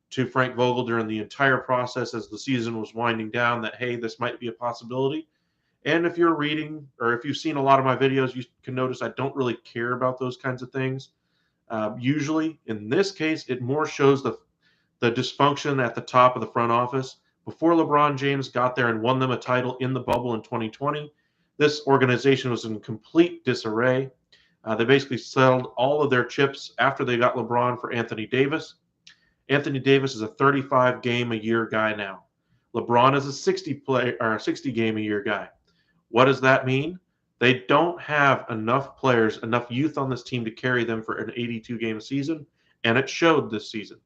to Frank Vogel during the entire process as the season was winding down that, hey, this might be a possibility. And if you're reading or if you've seen a lot of my videos, you can notice I don't really care about those kinds of things. Usually, in this case, it more shows the dysfunction at the top of the front office. Before LeBron James got there and won them a title in the bubble in 2020, this organization was in complete disarray. They basically settled all of their chips after they got LeBron for Anthony Davis. Anthony Davis is a 35 game a year guy now. LeBron is a 60 game a year guy. What does that mean? They don't have enough players, enough youth on this team to carry them for an 82 game season, and it showed this season.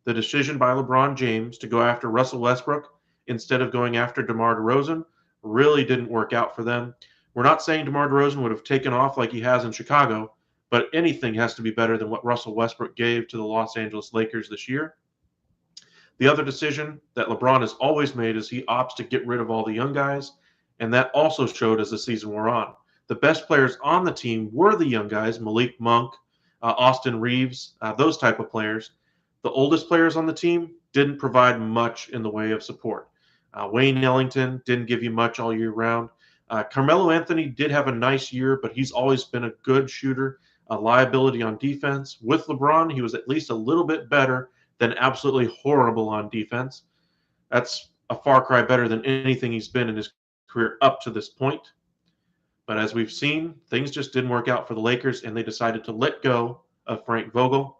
The decision by LeBron James to go after Russell Westbrook instead of going after DeMar DeRozan really didn't work out for them. We're not saying DeMar DeRozan would have taken off like he has in Chicago, but anything has to be better than what Russell Westbrook gave to the Los Angeles Lakers this year. The other decision that LeBron has always made is he opts to get rid of all the young guys, and that also showed as the season wore on. The best players on the team were the young guys, Malik Monk, Austin Reeves, those type of players. The oldest players on the team didn't provide much in the way of support. Wayne Ellington didn't give you much all year round. Carmelo Anthony did have a nice year, but he's always been a good shooter, a liability on defense. With LeBron, he was at least a little bit better than absolutely horrible on defense. That's a far cry better than anything he's been in his career up to this point. But as we've seen, things just didn't work out for the Lakers, and they decided to let go of Frank Vogel.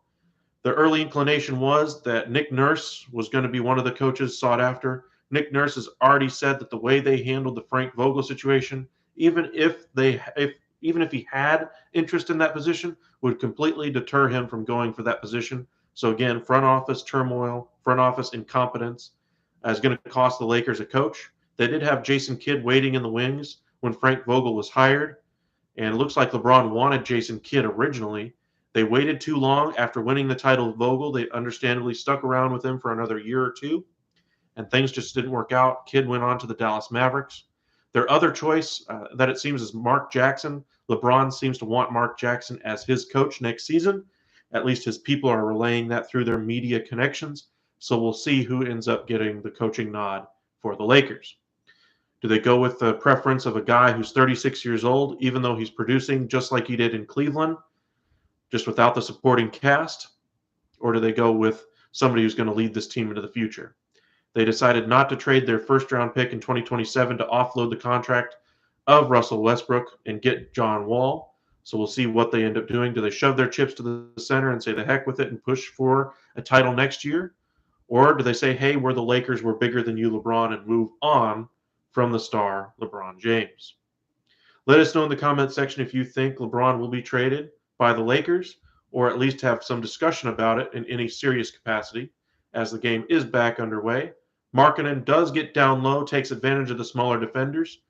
The early inclination was that Nick Nurse was going to be one of the coaches sought after. Nick Nurse has already said that the way they handled the Frank Vogel situation, even if he had interest in that position, would completely deter him from going for that position. So again, front office turmoil, front office incompetence is going to cost the Lakers a coach. They did have Jason Kidd waiting in the wings when Frank Vogel was hired, and it looks like LeBron wanted Jason Kidd originally. They waited too long after winning the title of Vogel. They understandably stuck around with him for another year or two, and things just didn't work out. Kidd went on to the Dallas Mavericks. Their other choice that it seems is Mark Jackson. LeBron seems to want Mark Jackson as his coach next season. At least his people are relaying that through their media connections. So we'll see who ends up getting the coaching nod for the Lakers. Do they go with the preference of a guy who's 36 years old, even though he's producing just like he did in Cleveland, just without the supporting cast? Or do they go with somebody who's going to lead this team into the future? They decided not to trade their first-round pick in 2027 to offload the contract of Russell Westbrook and get John Wall. So we'll see what they end up doing. Do they shove their chips to the center and say the heck with it and push for a title next year? Or do they say, hey, we're the Lakers, we're bigger than you, LeBron, and move on from the star, LeBron James? Let us know in the comment section if you think LeBron will be traded by the Lakers, or at least have some discussion about it in any serious capacity as the game is back underway. Markkanen does get down low, takes advantage of the smaller defenders,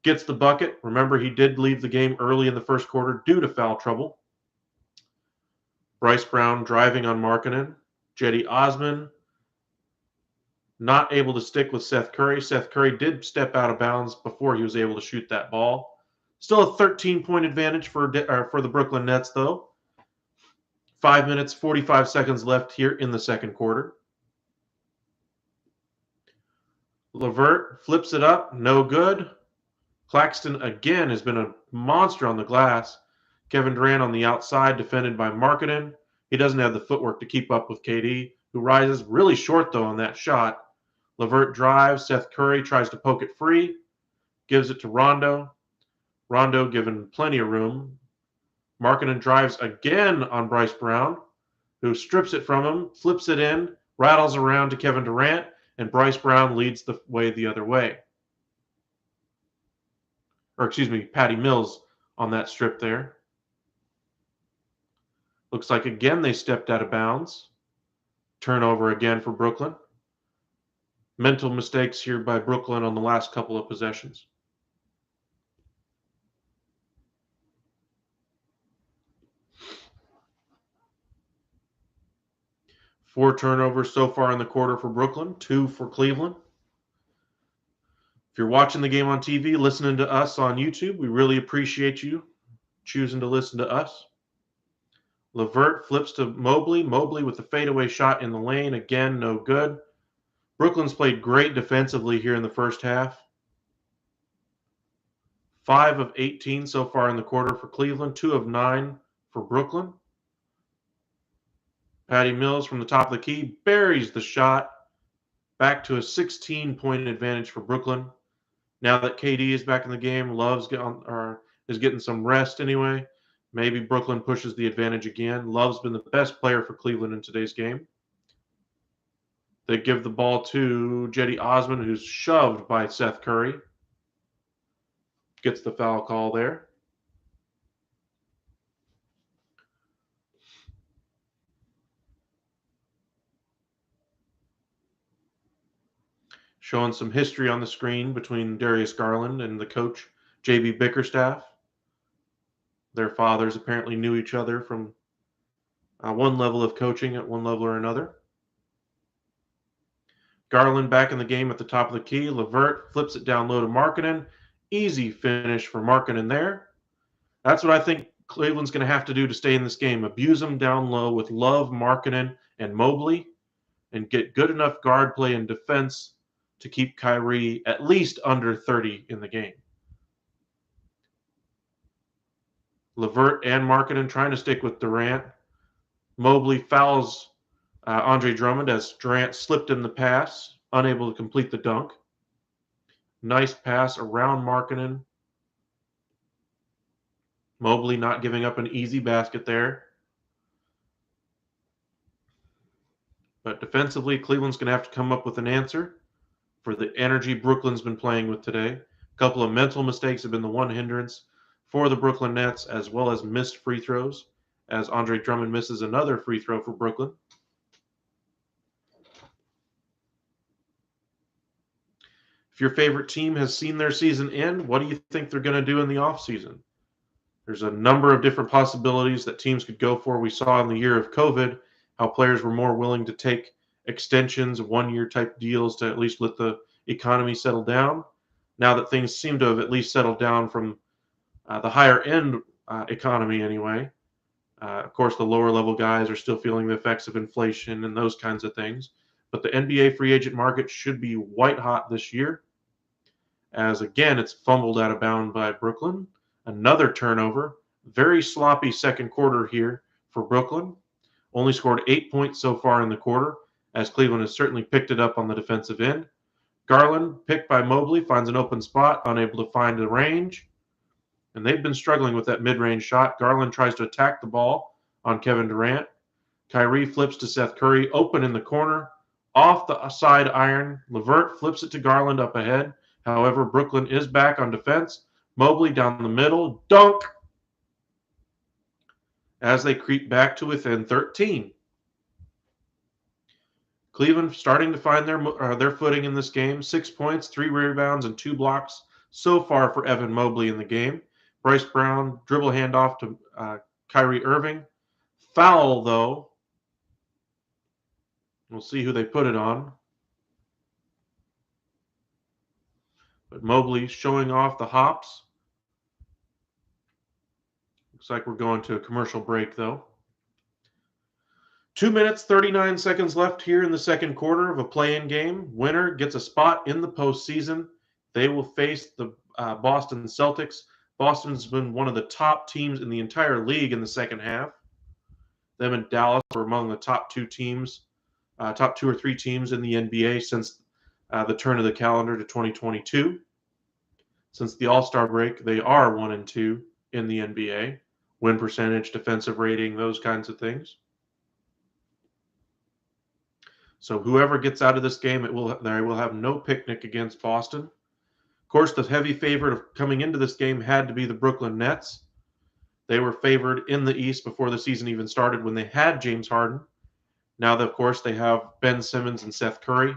gets the bucket. Remember, he did leave the game early in the first quarter due to foul trouble. Bryce Brown driving on Markkanen. Cedi Osman not able to stick with Seth Curry. Seth Curry did step out of bounds before he was able to shoot that ball. Still a 13-point advantage for the Brooklyn Nets, though. 5 minutes, 45 seconds left here in the second quarter. LeVert flips it up, no good. Claxton again has been a monster on the glass. Kevin Durant on the outside, defended by Markkanen. He doesn't have the footwork to keep up with KD, who rises really short, though, on that shot. LeVert drives. Seth Curry tries to poke it free. Gives it to Rondo. Rondo given plenty of room. Markkanen drives again on Bryce Brown, who strips it from him, flips it in, rattles around to Kevin Durant, and Bryce Brown leads the way the other way. Or excuse me, Patty Mills on that strip there. Looks like again they stepped out of bounds. Turnover again for Brooklyn. mental mistakes here by Brooklyn on the last couple of possessions. Four turnovers so far in the quarter for Brooklyn, 2 for Cleveland. If you're watching the game on TV, listening to us on YouTube, we really appreciate you choosing to listen to us. LeVert flips to Mobley. Mobley with the fadeaway shot in the lane. Again, no good. Brooklyn's played great defensively here in the first half. 5 of 18 so far in the quarter for Cleveland, 2 of 9 for Brooklyn. Patty Mills from the top of the key buries the shot. Back to a 16-point advantage for Brooklyn. Now that KD is back in the game, is getting some rest anyway. Maybe Brooklyn pushes the advantage again. Love's been the best player for Cleveland in today's game. They give the ball to Cedi Osman, who's shoved by Seth Curry. Gets the foul call there. Showing some history on the screen between Darius Garland and the coach, J.B. Bickerstaff. Their fathers apparently knew each other from one level of coaching at one level or another. Garland back in the game at the top of the key. LeVert flips it down low to Markkanen. Easy finish for Markkanen there. That's what I think Cleveland's going to have to do to stay in this game. Abuse them down low with Love, Markkanen, and Mobley, and get good enough guard play and defense to keep Kyrie at least under 30 in the game. LeVert and Markkanen trying to stick with Durant. Mobley fouls Andre Drummond as Durant slipped in the pass, unable to complete the dunk. Nice pass around Markkanen. Mobley not giving up an easy basket there. But defensively, Cleveland's going to have to come up with an answer for the energy Brooklyn's been playing with today. A couple of mental mistakes have been the one hindrance for the Brooklyn Nets, as well as missed free throws, as Andre Drummond misses another free throw for Brooklyn. If your favorite team has seen their season end, what do you think they're going to do in the offseason? There's a number of different possibilities that teams could go for. We saw in the year of COVID how players were more willing to take extensions, one-year type deals to at least let the economy settle down. Now that things seem to have at least settled down from the higher-end economy anyway. Of course, the lower-level guys are still feeling the effects of inflation and those kinds of things. But the NBA free agent market should be white-hot this year, as, again, it's fumbled out of bounds by Brooklyn. Another turnover. Very sloppy second quarter here for Brooklyn. Only scored 8 points so far in the quarter, as Cleveland has certainly picked it up on the defensive end. Garland, picked by Mobley, finds an open spot, unable to find the range. And they've been struggling with that mid-range shot. Garland tries to attack the ball on Kevin Durant. Kyrie flips to Seth Curry, open in the corner, off the side iron. LeVert flips it to Garland up ahead. However, Brooklyn is back on defense. Mobley down the middle, dunk, as they creep back to within 13. Cleveland starting to find their footing in this game. 6 points, 3 rebounds, and 2 blocks so far for Evan Mobley in the game. Bryce Brown, dribble handoff to Kyrie Irving. Foul, though. We'll see who they put it on. But Mobley showing off the hops. Looks like we're going to a commercial break, though. 2 minutes, 39 seconds left here in the second quarter of a play-in game. Winner gets a spot in the postseason. They will face the Boston Celtics. Boston's been one of the top teams in the entire league in the second half. Them and Dallas were among the top 2 teams, top 2 or 3 teams in the NBA since the turn of the calendar to 2022. Since the All-Star break, they are 1-2 in the NBA. Win percentage, defensive rating, those kinds of things. So whoever gets out of this game, they will have no picnic against Boston. Of course, the heavy favorite of coming into this game had to be the Brooklyn Nets. They were favored in the East before the season even started when they had James Harden. Now, of course, they have Ben Simmons and Seth Curry.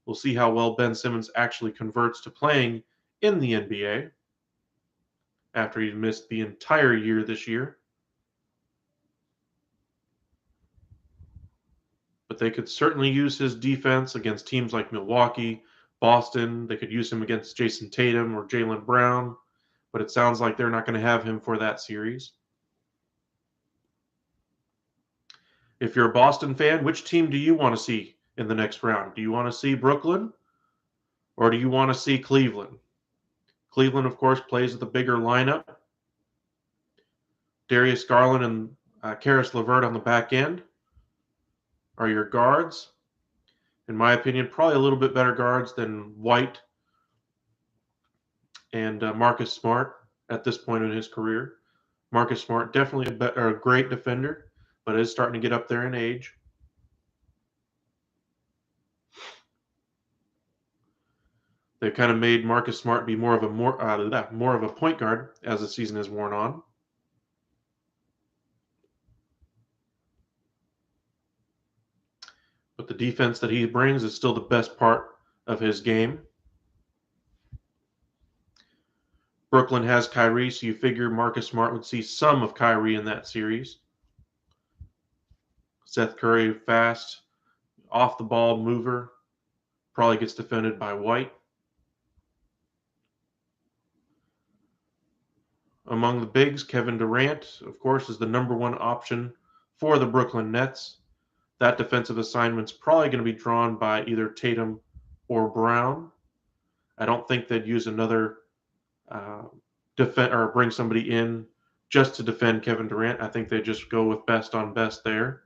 We'll see how well Ben Simmons actually converts to playing in the NBA after he missed the entire year this year. But they could certainly use his defense against teams like Milwaukee, Boston. They could use him against Jason Tatum or Jaylen Brown, but it sounds like they're not going to have him for that series. If you're a Boston fan, which team do you want to see in the next round? Do you want to see Brooklyn or do you want to see Cleveland? Cleveland, of course, plays with a bigger lineup. Darius Garland and Karis LeVert on the back end are your guards. In my opinion, probably a little bit better guards than White and Marcus Smart at this point in his career. Marcus Smart, definitely a great defender, but is starting to get up there in age. They've kind of made Marcus Smart be more of a point guard as the season has worn on. But the defense that he brings is still the best part of his game. Brooklyn has Kyrie, so you figure Marcus Smart would see some of Kyrie in that series. Seth Curry, fast, off-the-ball mover, probably gets defended by White. Among the bigs, Kevin Durant, of course, is the number one option for the Brooklyn Nets. That defensive assignment's probably going to be drawn by either Tatum or Brown. I don't think they'd use another defend or bring somebody in just to defend Kevin Durant. I think they just go with best on best there.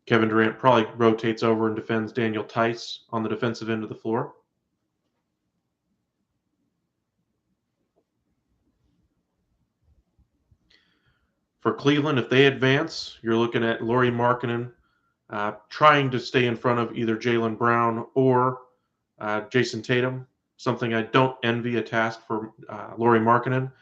Kevin Durant probably rotates over and defends Daniel Tice on the defensive end of the floor. For Cleveland, if they advance, you're looking at Lauri Markkanen trying to stay in front of either Jaylen Brown or Jason Tatum, something I don't envy a task for Lauri Markkanen.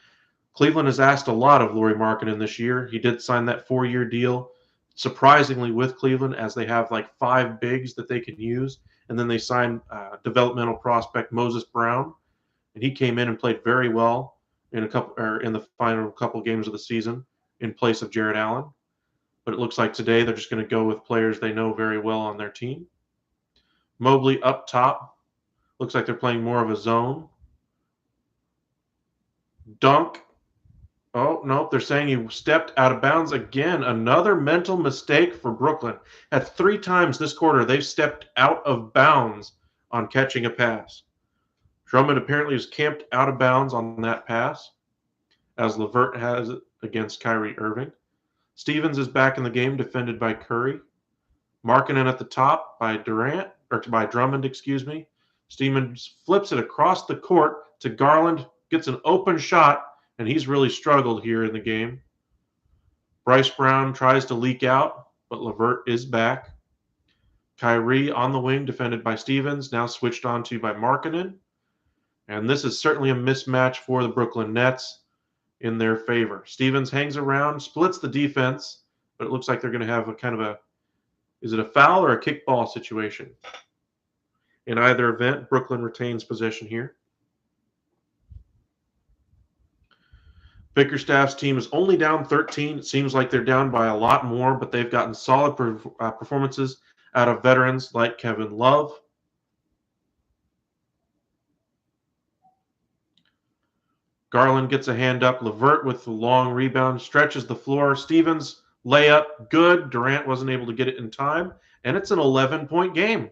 Cleveland has asked a lot of Lauri Markkanen this year. He did sign that 4-year deal, surprisingly, with Cleveland, as they have like 5 bigs that they can use. And then they signed developmental prospect Moses Brown, and he came in and played very well in the final couple games of the season in place of Jarrett Allen. But it looks like today they're just going to go with players they know very well on their team. Mobley up top. Looks like they're playing more of a zone. Dunk. Oh, no, they're saying he stepped out of bounds again. Another mental mistake for Brooklyn. At 3 times this quarter, they've stepped out of bounds on catching a pass. Drummond apparently is camped out of bounds on that pass, as LeVert has it against Kyrie Irving. Stevens is back in the game, defended by Curry. Markkanen at the top by Drummond, excuse me. Stevens flips it across the court to Garland, gets an open shot, and he's really struggled here in the game. Bryce Brown tries to leak out, but LeVert is back. Kyrie on the wing, defended by Stevens, now switched on to by Markkanen. And this is certainly a mismatch for the Brooklyn Nets in their favor. Stevens hangs around, splits the defense, but it looks like they're going to have is it a foul or a kickball situation? In either event, Brooklyn retains possession here. Bickerstaff's team is only down 13. It seems like they're down by a lot more, but they've gotten solid performances out of veterans like Kevin Love. Garland gets a hand up. LeVert with the long rebound, stretches the floor. Stevens, layup, good. Durant wasn't able to get it in time, and it's an 11-point game.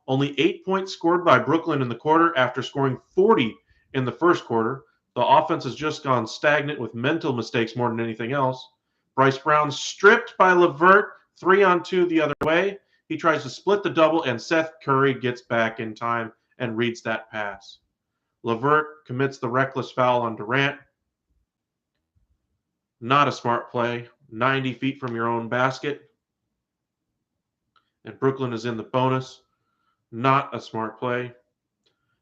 Only 8 points scored by Brooklyn in the quarter after scoring 40 in the first quarter. The offense has just gone stagnant with mental mistakes more than anything else. Bryce Brown stripped by LeVert, 3-on-2 the other way. He tries to split the double, and Seth Curry gets back in time and reads that pass. LeVert commits the reckless foul on Durant. Not a smart play. 90 feet from your own basket. And Brooklyn is in the bonus. Not a smart play.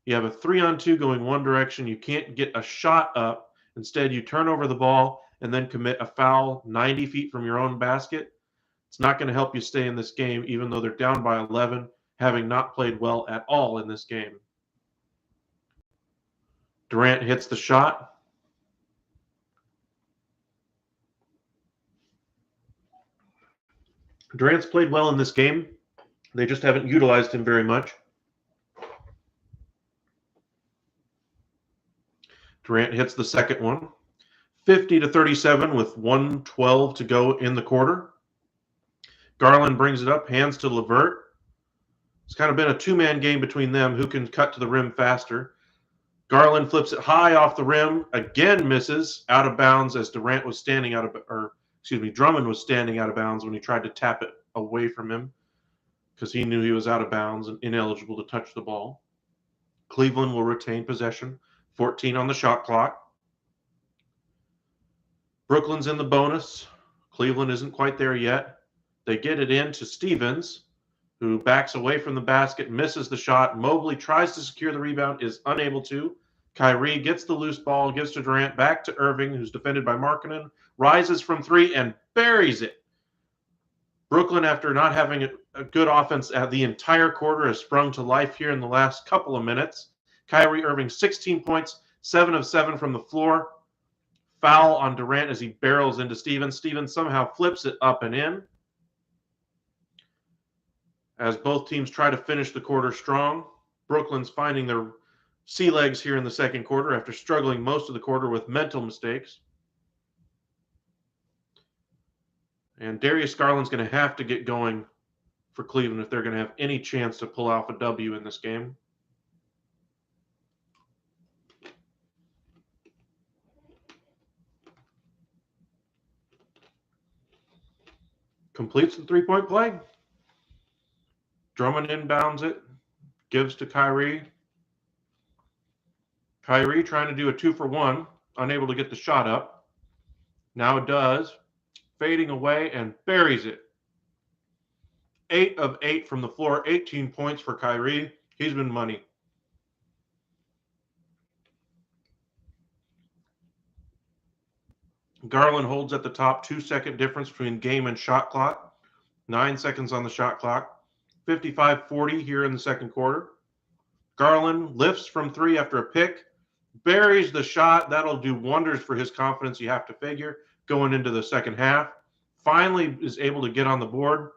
You have a 3-on-2 going one direction. You can't get a shot up. Instead, you turn over the ball and then commit a foul 90 feet from your own basket. It's not going to help you stay in this game, even though they're down by 11, having not played well at all in this game. Durant hits the shot. Durant's played well in this game. They just haven't utilized him very much. Durant hits the second one. 50-37 with 1:12 to go in the quarter. Garland brings it up, hands to LeVert. It's kind of been a two-man game between them. Who can cut to the rim faster? Garland flips it high off the rim, again misses, out of bounds as Drummond was standing out of bounds when he tried to tap it away from him because he knew he was out of bounds and ineligible to touch the ball. Cleveland will retain possession, 14 on the shot clock. Brooklyn's in the bonus. Cleveland isn't quite there yet. They get it in to Stevens, who backs away from the basket, misses the shot. Mobley tries to secure the rebound, is unable to. Kyrie gets the loose ball, gives to Durant, back to Irving, who's defended by Markkanen, rises from three and buries it. Brooklyn, after not having a good offense the entire quarter, has sprung to life here in the last couple of minutes. Kyrie Irving, 16 points, 7 of 7 from the floor. Foul on Durant as he barrels into Stevens. Stevens somehow flips it up and in, as both teams try to finish the quarter strong. Brooklyn's finding their sea legs here in the second quarter after struggling most of the quarter with mental mistakes. And Darius Garland's going to have to get going for Cleveland if they're going to have any chance to pull off a W in this game. Completes the three-point play. Drummond inbounds it, gives to Kyrie. Kyrie trying to do a 2-for-1, unable to get the shot up. Now does, fading away and buries it. 8 of 8 from the floor, 18 points for Kyrie. He's been money. Garland holds at the top, 2-second difference between game and shot clock. 9 seconds on the shot clock. 55-40 here in the second quarter. Garland lifts from three after a pick, buries the shot. That'll do wonders for his confidence, you have to figure, going into the second half. Finally is able to get on the board.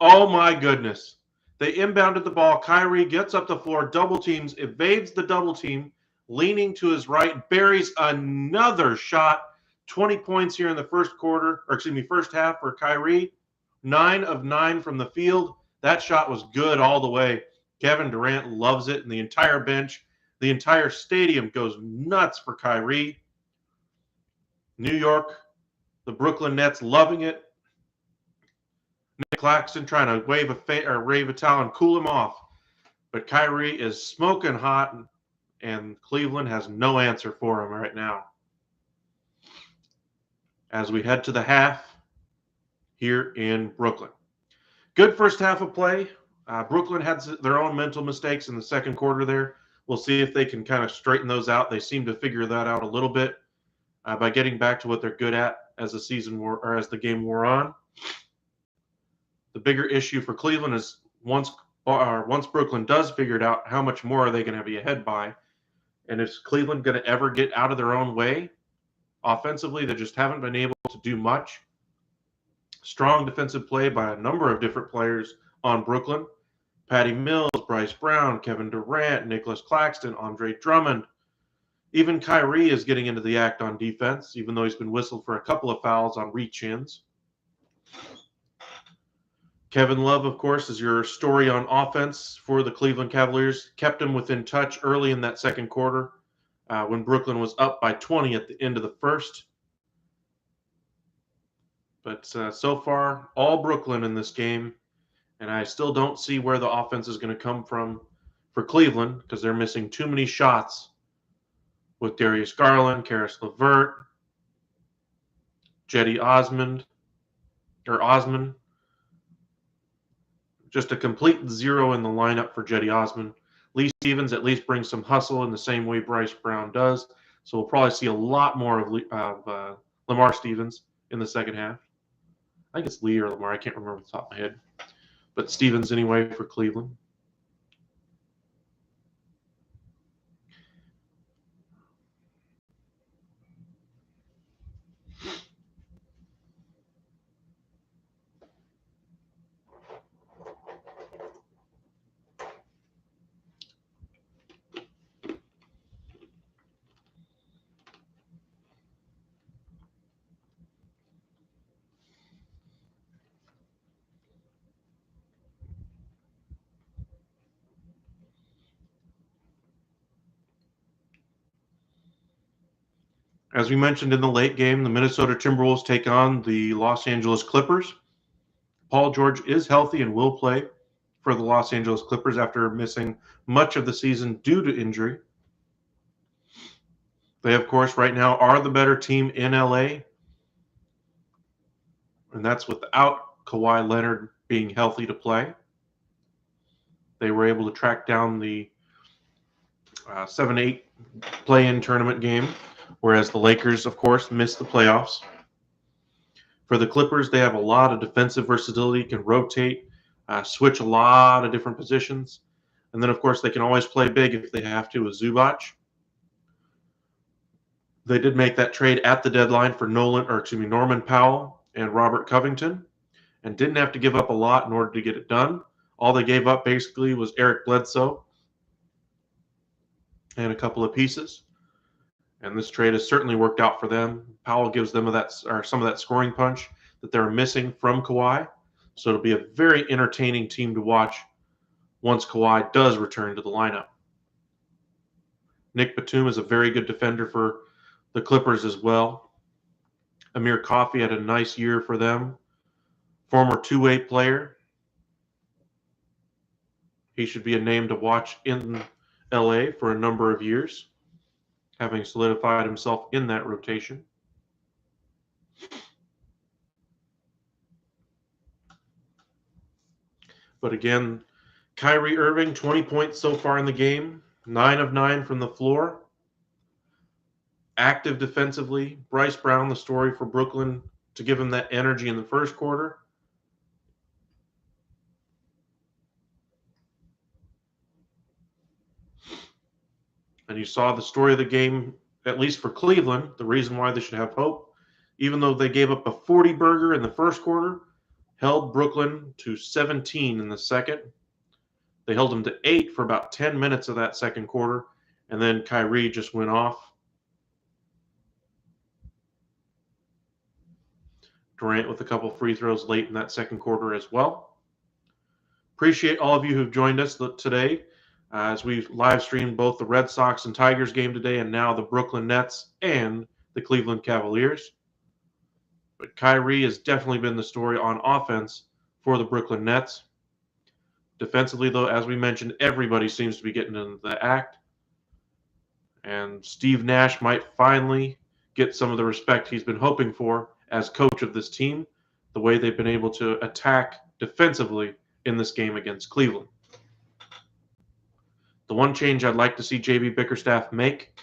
Oh my goodness. They inbounded the ball. Kyrie gets up the floor, double teams, evades the double team, leaning to his right, buries another shot. 20 points here in the first half for Kyrie. 9 of 9 from the field. That shot was good all the way. Kevin Durant loves it, and the entire bench, the entire stadium goes nuts for Kyrie. New York, the Brooklyn Nets loving it. Nick Claxton trying to wave a towel and cool him off. But Kyrie is smoking hot, and Cleveland has no answer for him right now. As we head to the half here in Brooklyn. Good first half of play. Brooklyn had their own mental mistakes in the second quarter there. We'll see if they can kind of straighten those out. They seem to figure that out a little bit by getting back to what they're good at as the game wore on. The bigger issue for Cleveland is once Brooklyn does figure it out, how much more are they going to be ahead by? And is Cleveland going to ever get out of their own way? Offensively, they just haven't been able to do much. Strong defensive play by a number of different players on Brooklyn. Patty Mills, Bryce Brown, Kevin Durant, Nicholas Claxton, Andre Drummond. Even Kyrie is getting into the act on defense, even though he's been whistled for a couple of fouls on reach-ins. Kevin Love, of course, is your story on offense for the Cleveland Cavaliers. Kept him within touch early in that second quarter when Brooklyn was up by 20 at the end of the first. But so far, all Brooklyn in this game, and I still don't see where the offense is going to come from for Cleveland because they're missing too many shots with Darius Garland, Karis LeVert, Osman. Just a complete zero in the lineup for Cedi Osman. Lee Stevens at least brings some hustle in the same way Bryce Brown does. So we'll probably see a lot more of Lamar Stevens in the second half. I think it's Lee or Lamar. I can't remember off the top of my head. but Stevens anyway for Cleveland. As we mentioned in the late game, the Minnesota Timberwolves take on the Los Angeles Clippers. Paul George is healthy and will play for the Los Angeles Clippers after missing much of the season due to injury. They, of course, right now are the better team in LA, and that's without Kawhi Leonard being healthy to play. They were able to track down the 7-8 play-in tournament game, whereas the Lakers, of course, missed the playoffs. For the Clippers, they have a lot of defensive versatility, can rotate, switch a lot of different positions. And then, of course, they can always play big if they have to with Zubac. They did make that trade at the deadline for Norman Powell and Robert Covington, and didn't have to give up a lot in order to get it done. All they gave up basically was Eric Bledsoe and a couple of pieces. And this trade has certainly worked out for them. Powell gives them some of that scoring punch that they're missing from Kawhi. So it'll be a very entertaining team to watch once Kawhi does return to the lineup. Nick Batum is a very good defender for the Clippers as well. Amir Coffey had a nice year for them. Former two-way player. He should be a name to watch in LA for a number of years, having solidified himself in that rotation. But again, Kyrie Irving, 20 points so far in the game, 9 of 9 from the floor. Active defensively. Bryce Brown, the story for Brooklyn, to give him that energy in the first quarter. And you saw the story of the game, at least for Cleveland, the reason why they should have hope. Even though they gave up a 40-burger in the first quarter, held Brooklyn to 17 in the second. They held them to 8 for about 10 minutes of that second quarter, and then Kyrie just went off. Durant with a couple free throws late in that second quarter as well. Appreciate all of you who've joined us today as we live streamed both the Red Sox and Tigers game today, and now the Brooklyn Nets and the Cleveland Cavaliers. But Kyrie has definitely been the story on offense for the Brooklyn Nets. Defensively, though, as we mentioned, everybody seems to be getting into the act. And Steve Nash might finally get some of the respect he's been hoping for as coach of this team, the way they've been able to attack defensively in this game against Cleveland. The one change I'd like to see JB Bickerstaff make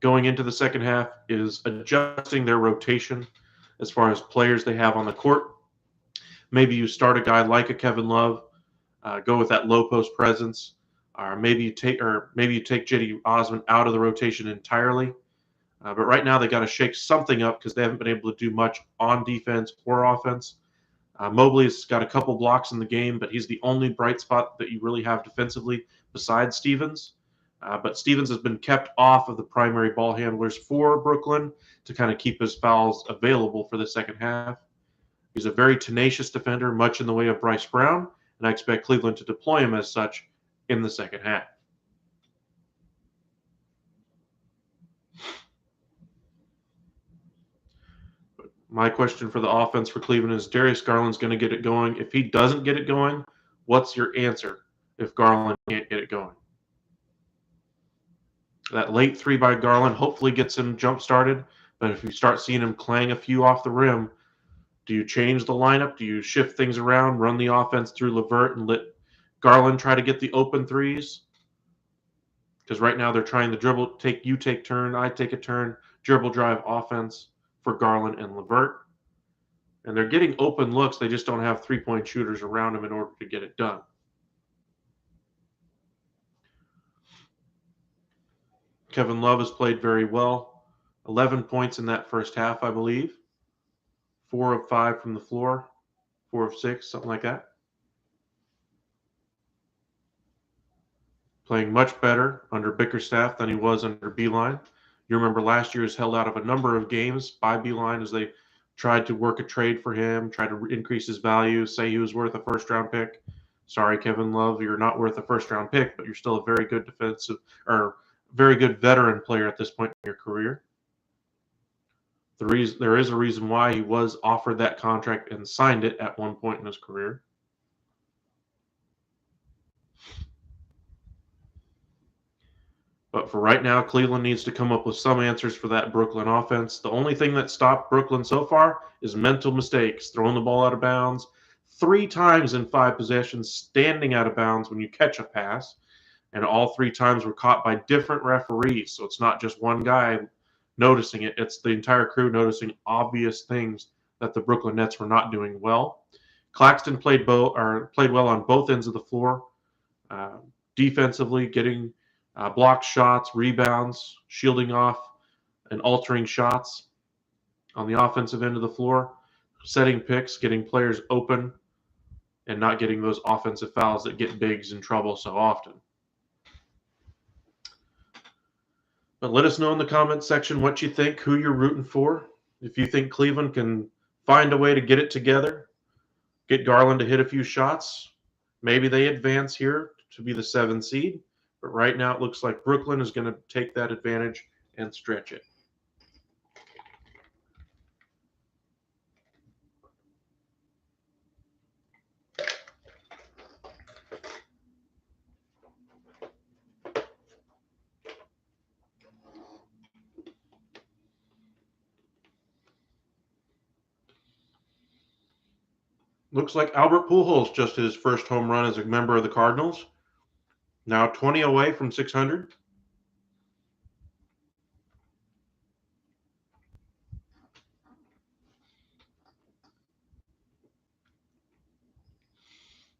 going into the second half is adjusting their rotation as far as players they have on the court. Maybe you start a guy like a Kevin Love, go with that low post presence, or maybe you take Cedi Osman out of the rotation entirely. But right now they got to shake something up because they haven't been able to do much on defense or offense. Mobley's got a couple blocks in the game, but he's the only bright spot that you really have defensively besides Stevens. But Stevens has been kept off of the primary ball handlers for Brooklyn to kind of keep his fouls available for the second half. He's a very tenacious defender, much in the way of Bryce Brown, and I expect Cleveland to deploy him as such in the second half. My question for the offense for Cleveland is Darius Garland's going to get it going. If he doesn't get it going, what's your answer if Garland can't get it going? That late three by Garland hopefully gets him jump-started, but if you start seeing him clang a few off the rim, do you change the lineup? Do you shift things around, run the offense through LeVert and let Garland try to get the open threes? Because right now they're trying to dribble, take turn, I take a turn, dribble drive offense for Garland and LeVert. And they're getting open looks. They just don't have three-point shooters around them in order to get it done. Kevin Love has played very well. 11 points in that first half, I believe. 4 of 5 from the floor. 4 of 6, something like that. Playing much better under Bickerstaff than he was under Beeline. You remember last year he was held out of a number of games by Beeline as they tried to work a trade for him, tried to increase his value, say he was worth a first-round pick. Sorry, Kevin Love, you're not worth a first-round pick, but you're still a very good defensive or very good veteran player at this point in your career. There is a reason why he was offered that contract and signed it at one point in his career. But for right now, Cleveland needs to come up with some answers for that Brooklyn offense. The only thing that stopped Brooklyn so far is mental mistakes, throwing the ball out of bounds 3 times in 5 possessions, standing out of bounds when you catch a pass, and all 3 times were caught by different referees. So it's not just one guy noticing it, it's the entire crew noticing obvious things that the Brooklyn Nets were not doing well. Claxton played well on both ends of the floor, defensively, getting blocked shots, rebounds, shielding off, and altering shots on the offensive end of the floor, setting picks, getting players open, and not getting those offensive fouls that get bigs in trouble so often. But let us know in the comments section what you think, who you're rooting for. If you think Cleveland can find a way to get it together, get Garland to hit a few shots, maybe they advance here to be the 7th seed. But right now it looks like Brooklyn is going to take that advantage and stretch it. Looks like Albert Pujols just his first home run as a member of the Cardinals. Now 20 away from 600.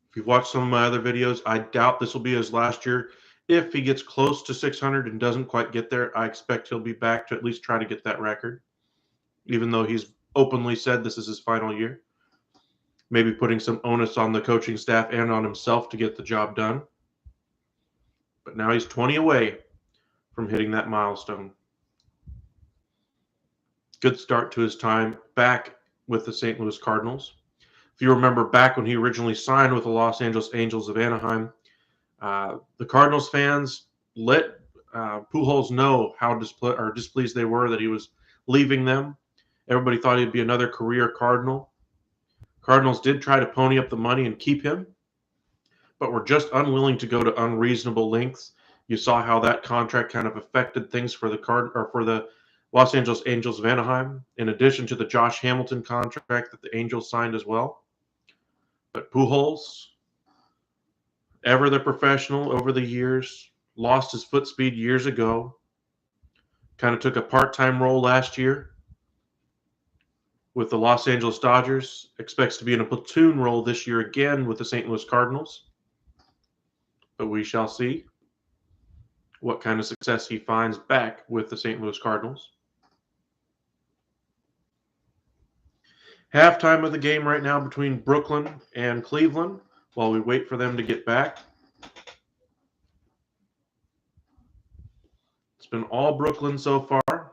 If you've watched some of my other videos, I doubt this will be his last year. If he gets close to 600 and doesn't quite get there, I expect he'll be back to at least try to get that record, even though he's openly said this is his final year. Maybe putting some onus on the coaching staff and on himself to get the job done. But now he's 20 away from hitting that milestone. Good start to his time back with the St. Louis Cardinals. If you remember back when he originally signed with the Los Angeles Angels of Anaheim, the Cardinals fans let Pujols know how displeased they were that he was leaving them. Everybody thought he'd be another career Cardinal. Cardinals did try to pony up the money and keep him, but were just unwilling to go to unreasonable lengths. You saw how that contract kind of affected things for the Los Angeles Angels of Anaheim, in addition to the Josh Hamilton contract that the Angels signed as well. But Pujols, ever the professional over the years, lost his foot speed years ago, kind of took a part-time role last year with the Los Angeles Dodgers, expects to be in a platoon role this year again with the St. Louis Cardinals. But we shall see what kind of success he finds back with the St. Louis Cardinals. Halftime of the game right now between Brooklyn and Cleveland while we wait for them to get back. It's been all Brooklyn so far.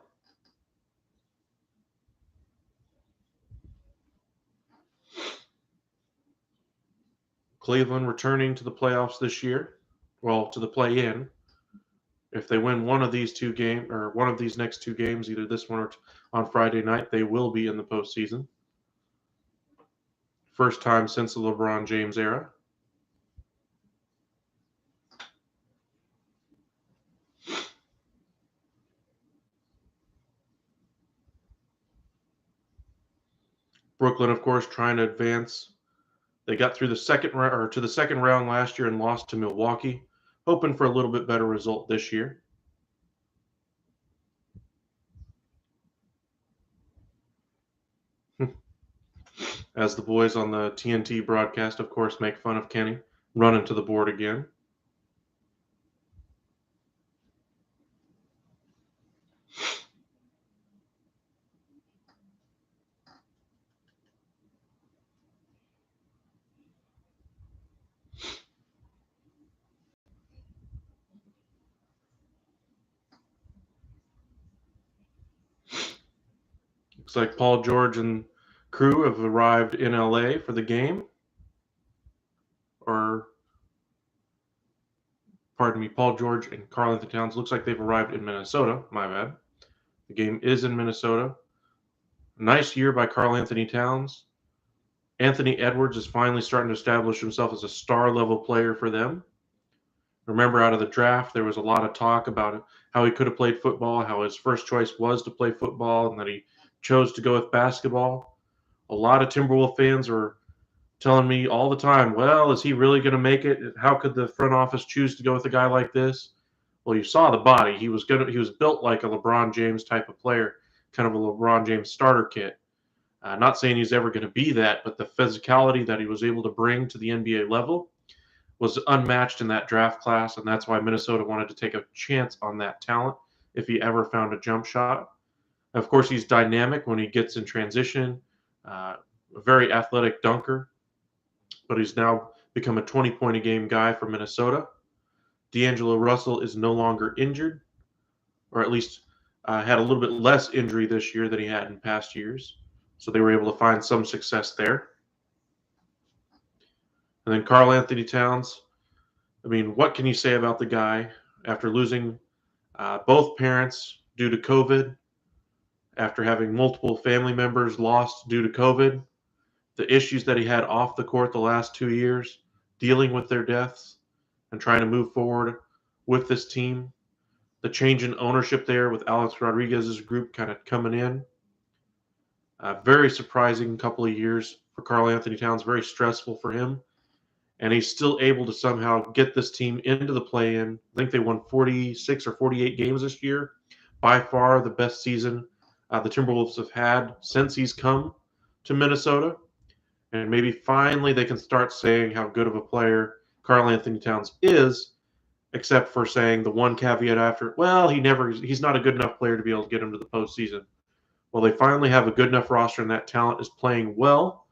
Cleveland returning to the playoffs this year. Well, to the play-in. If they win one of these next 2 games, either this one or on Friday night, they will be in the postseason. First time since the LeBron James era. Brooklyn, of course, trying to advance. They got through the second round last year and lost to Milwaukee, hoping for a little bit better result this year. as the boys on the TNT broadcast, of course, make fun of Kenny running to the board again. Looks like Paul George and crew have arrived in LA for the game. Or, pardon me, Paul George and Karl-Anthony Towns. Looks like they've arrived in Minnesota. My bad. The game is in Minnesota. Nice year by Karl-Anthony Towns. Anthony Edwards is finally starting to establish himself as a star-level player for them. Remember, out of the draft, there was a lot of talk about how he could have played football, how his first choice was to play football, and that he chose to go with basketball. A lot of Timberwolves fans were telling me all the time, well, is he really going to make it? How could the front office choose to go with a guy like this? Well, you saw the body. He was built like a LeBron James type of player, kind of a LeBron James starter kit. Not saying he's ever going to be that, but the physicality that he was able to bring to the NBA level was unmatched in that draft class, and that's why Minnesota wanted to take a chance on that talent if he ever found a jump shot. Of course, he's dynamic when he gets in transition, a very athletic dunker, but he's now become a 20-point-a-game guy for Minnesota. D'Angelo Russell is no longer injured, or at least had a little bit less injury this year than he had in past years. So they were able to find some success there. And then Karl-Anthony Towns. I mean, what can you say about the guy after losing both parents due to COVID, after having multiple family members lost due to COVID, the issues that he had off the court the last 2 years, dealing with their deaths and trying to move forward with this team, the change in ownership there with Alex Rodriguez's group kind of coming in. Very surprising couple of years for Karl-Anthony Towns, very stressful for him. And he's still able to somehow get this team into the play-in. I think they won 46 or 48 games this year. By far the best season the Timberwolves have had since he's come to Minnesota. And maybe finally they can start saying how good of a player Karl-Anthony Towns is, except for saying the one caveat after, well, he's not a good enough player to be able to get him to the postseason. Well, they finally have a good enough roster, and that talent is playing well.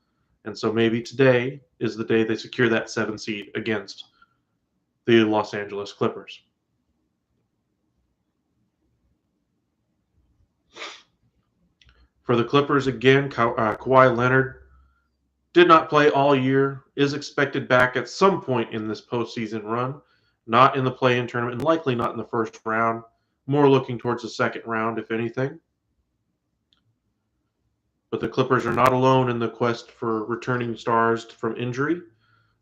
And so maybe today is the day they secure that 7 seed against the Los Angeles Clippers. For the Clippers, again, Kawhi Leonard did not play all year, is expected back at some point in this postseason run, not in the play-in tournament, and likely not in the first round, more looking towards the second round, if anything. But the Clippers are not alone in the quest for returning stars from injury.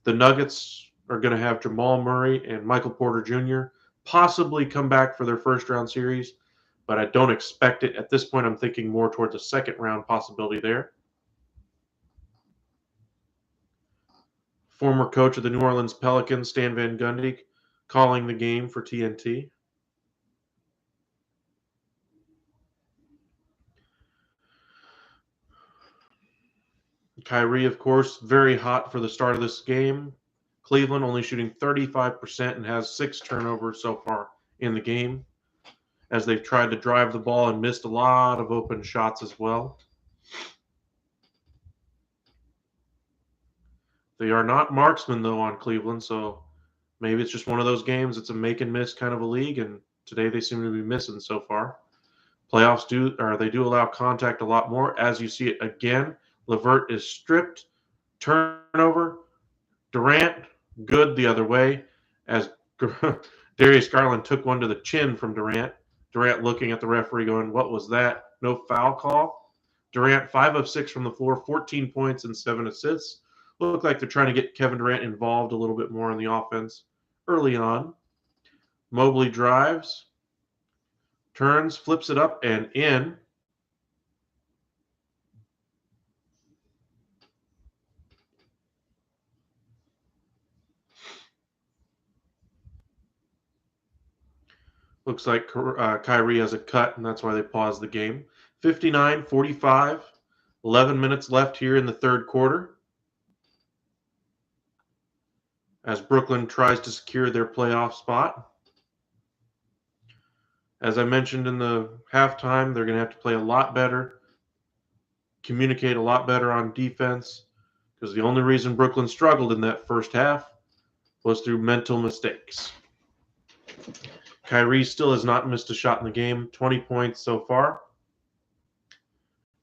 The Nuggets are going to have Jamal Murray and Michael Porter Jr. possibly come back for their first round series, but I don't expect it. At this point, I'm thinking more towards a second round possibility there. Former coach of the New Orleans Pelicans, Stan Van Gundy, calling the game for TNT. Kyrie, of course, very hot for the start of this game. Cleveland only shooting 35% and has 6 turnovers so far in the game, as they've tried to drive the ball and missed a lot of open shots as well. They are not marksmen, though, on Cleveland, so maybe it's just one of those games. It's a make and miss kind of a league, and today they seem to be missing so far. Playoffs they do allow contact a lot more, as you see it again. LeVert is stripped, turnover. Durant, good the other way, as Darius Garland took one to the chin from Durant. Durant looking at the referee going, what was that? No foul call. Durant, 5 of 6 from the floor, 14 points and 7 assists. Look like they're trying to get Kevin Durant involved a little bit more in the offense early on. Mobley drives, turns, flips it up and in. Looks like Kyrie has a cut, and that's why they paused the game. 59-45. 11 minutes left here in the third quarter as Brooklyn tries to secure their playoff spot. As I mentioned in the halftime, they're going to have to play a lot better, communicate a lot better on defense, because the only reason Brooklyn struggled in that first half was through mental mistakes. Kyrie still has not missed a shot in the game, 20 points so far.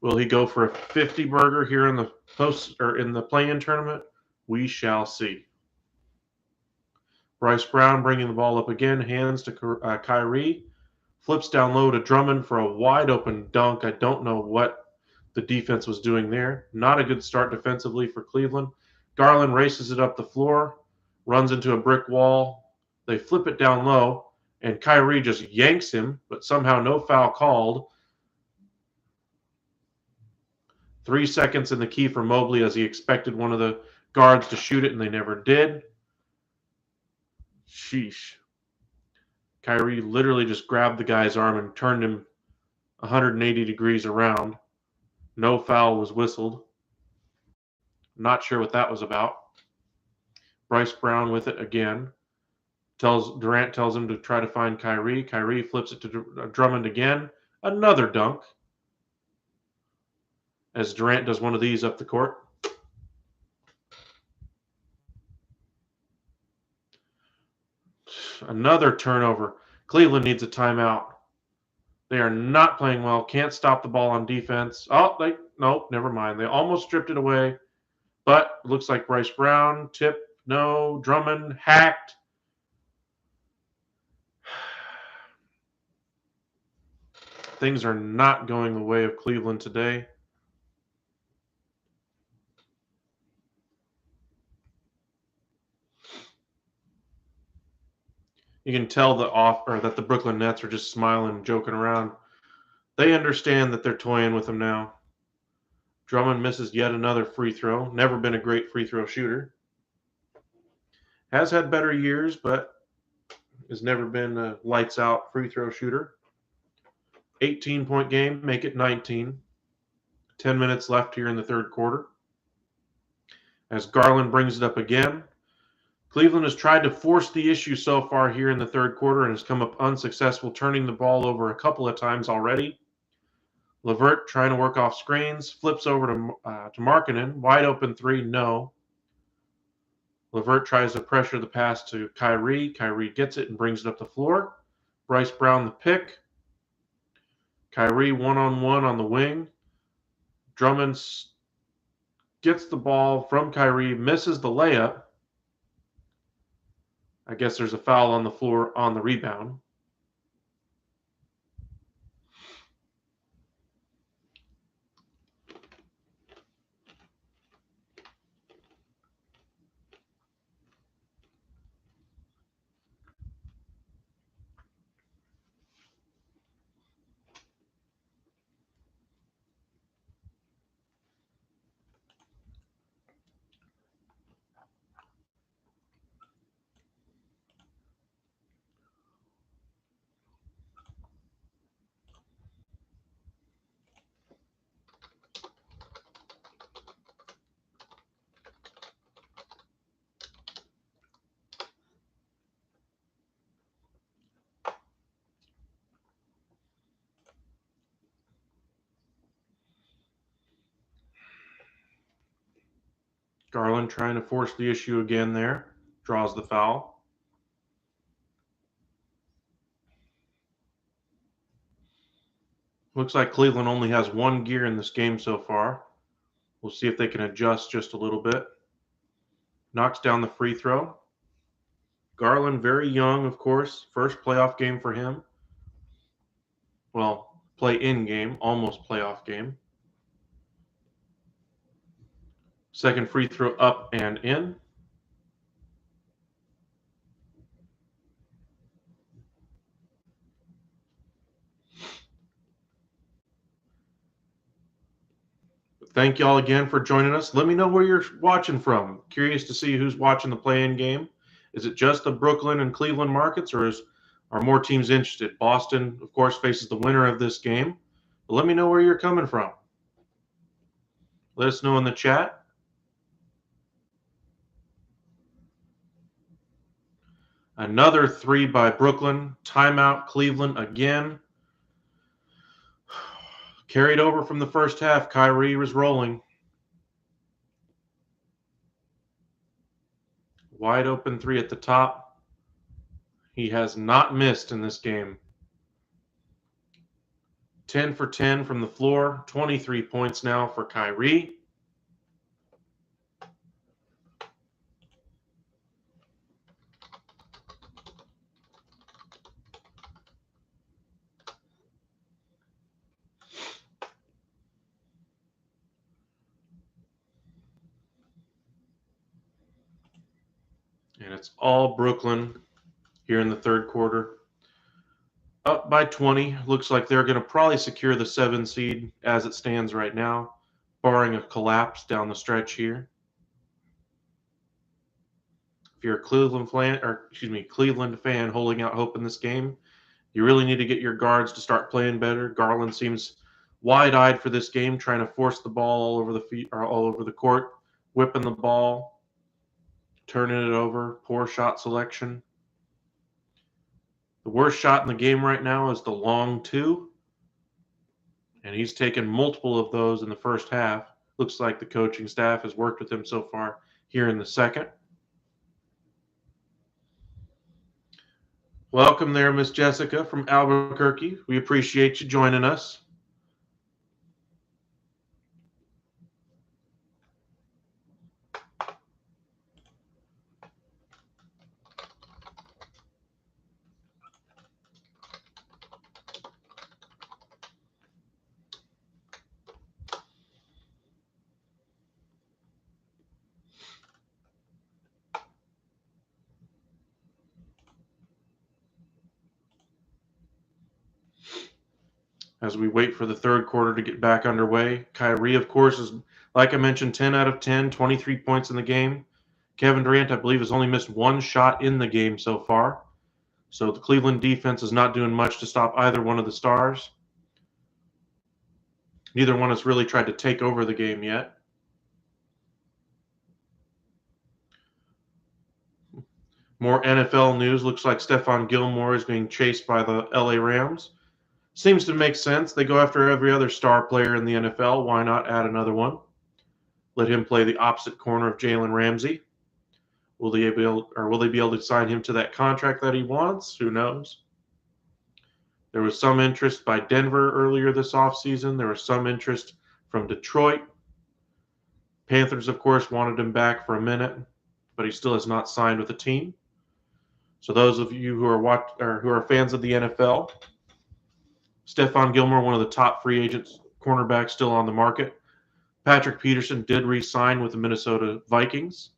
Will he go for a 50 burger here in the play-in tournament? We shall see. Bryce Brown bringing the ball up again, hands to Kyrie, flips down low to Drummond for a wide open dunk. I don't know what the defense was doing there. Not a good start defensively for Cleveland. Garland races it up the floor, runs into a brick wall. They flip it down low, and Kyrie just yanks him, but somehow no foul called. 3 seconds in the key for Mobley as he expected one of the guards to shoot it, and they never did. Sheesh. Kyrie literally just grabbed the guy's arm and turned him 180 degrees around. No foul was whistled. Not sure what that was about. Bryce Brown with it again. Durant tells him to try to find Kyrie. Kyrie flips it to Drummond again. Another dunk. As Durant does one of these up the court. Another turnover. Cleveland needs a timeout. They are not playing well. Can't stop the ball on defense. Nope, never mind. They almost stripped it away. But it looks like Bryce Brown, tip, no. Drummond, hacked. Things are not going the way of Cleveland today. You can tell that the Brooklyn Nets are just smiling and joking around. They understand that they're toying with them now. Drummond misses yet another free throw. Never been a great free throw shooter. Has had better years, but has never been a lights out free throw shooter. 18-point game, make it 19. 10 minutes left here in the third quarter. As Garland brings it up again. Cleveland has tried to force the issue so far here in the third quarter and has come up unsuccessful, turning the ball over a couple of times already. LeVert trying to work off screens, flips over to Markkanen. Wide open three, no. LeVert tries to pressure the pass to Kyrie. Kyrie gets it and brings it up the floor. Bryce Brown the pick. Kyrie one-on-one on the wing. Drummond gets the ball from Kyrie, misses the layup. I guess there's a foul on the floor on the rebound. Garland trying to force the issue again there. Draws the foul. Looks like Cleveland only has one gear in this game so far. We'll see if they can adjust just a little bit. Knocks down the free throw. Garland, very young, of course. First playoff game for him. Well, play-in game, almost playoff game. Second free throw up and in. Thank you all again for joining us. Let me know where you're watching from. Curious to see who's watching the play-in game. Is it just the Brooklyn and Cleveland markets, or are more teams interested? Boston, of course, faces the winner of this game. But let me know where you're coming from. Let us know in the chat. Another 3 by Brooklyn. Timeout Cleveland again. Carried over from the first half. Kyrie was rolling. Wide open 3 at the top. He has not missed in this game. 10 for 10 from the floor. 23 points now for Kyrie. And it's all Brooklyn here in the third quarter. Up by 20. Looks like they're going to probably secure the 7 seed as it stands right now, barring a collapse down the stretch here. If you're a Cleveland fan holding out hope in this game, you really need to get your guards to start playing better. Garland seems wide-eyed for this game, trying to force the ball all over the court, whipping the ball, turning it over, poor shot selection. The worst shot in the game right now is the long 2, and he's taken multiple of those in the first half. Looks like the coaching staff has worked with him so far here in the second. Welcome there, Miss Jessica from Albuquerque. We appreciate you joining us. As we wait for the third quarter to get back underway, Kyrie, of course, is, like I mentioned, 10 out of 10, 23 points in the game. Kevin Durant, I believe, has only missed 1 shot in the game so far. So the Cleveland defense is not doing much to stop either one of the stars. Neither one has really tried to take over the game yet. More NFL news. Looks like Stephon Gilmore is being chased by the LA Rams. Seems to make sense. They go after every other star player in the NFL. Why not add another one? Let him play the opposite corner of Jalen Ramsey. Will they be able to sign him to that contract that he wants? Who knows? There was some interest by Denver earlier this offseason. There was some interest from Detroit. Panthers, of course, wanted him back for a minute, but he still has not signed with the team. So those of you who are fans of the NFL, Stephon Gilmore, one of the top free agents, cornerbacks still on the market. Patrick Peterson did re-sign with the Minnesota Vikings.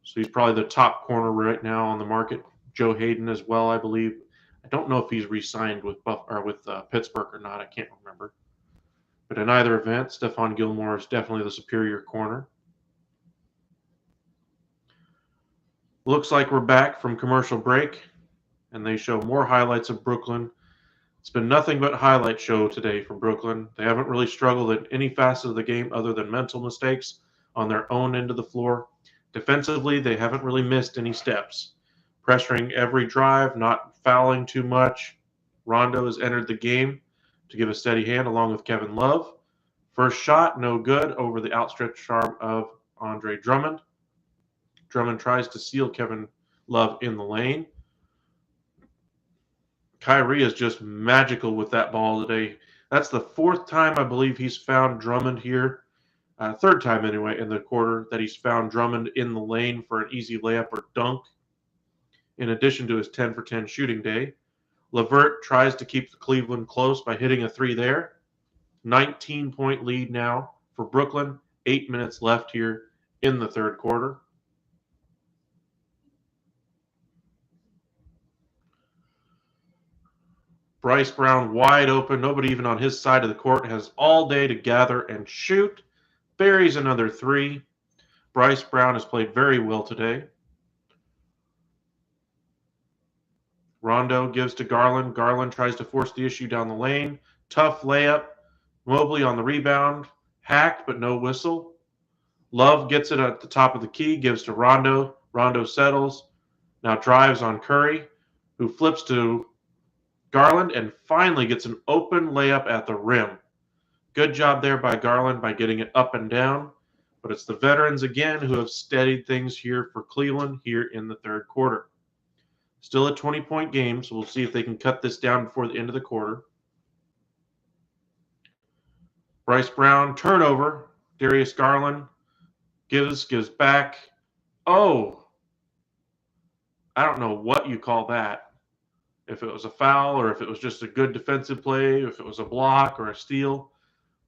So he's probably the top corner right now on the market. Joe Hayden as well, I believe. I don't know if he's re-signed with Pittsburgh or not. I can't remember. But in either event, Stephon Gilmore is definitely the superior corner. Looks like we're back from commercial break, and they show more highlights of Brooklyn. It's been nothing but highlight show today from Brooklyn. They haven't really struggled in any facet of the game other than mental mistakes on their own end of the floor. Defensively, they haven't really missed any steps. Pressuring every drive, not fouling too much. Rondo has entered the game to give a steady hand along with Kevin Love. First shot, no good, over the outstretched arm of Andre Drummond. Drummond tries to seal Kevin Love in the lane. Kyrie is just magical with that ball today. That's the 4th time I believe he's found Drummond here. 3rd time anyway in the quarter that he's found Drummond in the lane for an easy layup or dunk. In addition to his 10 for 10 shooting day, LeVert tries to keep the Cleveland close by hitting a 3 there. 19-point lead now for Brooklyn. 8 minutes left here in the third quarter. Bryce Brown wide open. Nobody even on his side of the court. Has all day to gather and shoot. Buries another 3. Bryce Brown has played very well today. Rondo gives to Garland. Garland tries to force the issue down the lane. Tough layup. Mobley on the rebound. Hacked, but no whistle. Love gets it at the top of the key, gives to Rondo. Rondo settles, now drives on Curry, who flips to Garland and finally gets an open layup at the rim. Good job there by Garland by getting it up and down. But it's the veterans again who have steadied things here for Cleveland here in the third quarter. Still a 20-point game, so we'll see if they can cut this down before the end of the quarter. Bryce Brown, turnover. Darius Garland gives back. Oh, I don't know what you call that. If it was a foul or if it was just a good defensive play, if it was a block or a steal.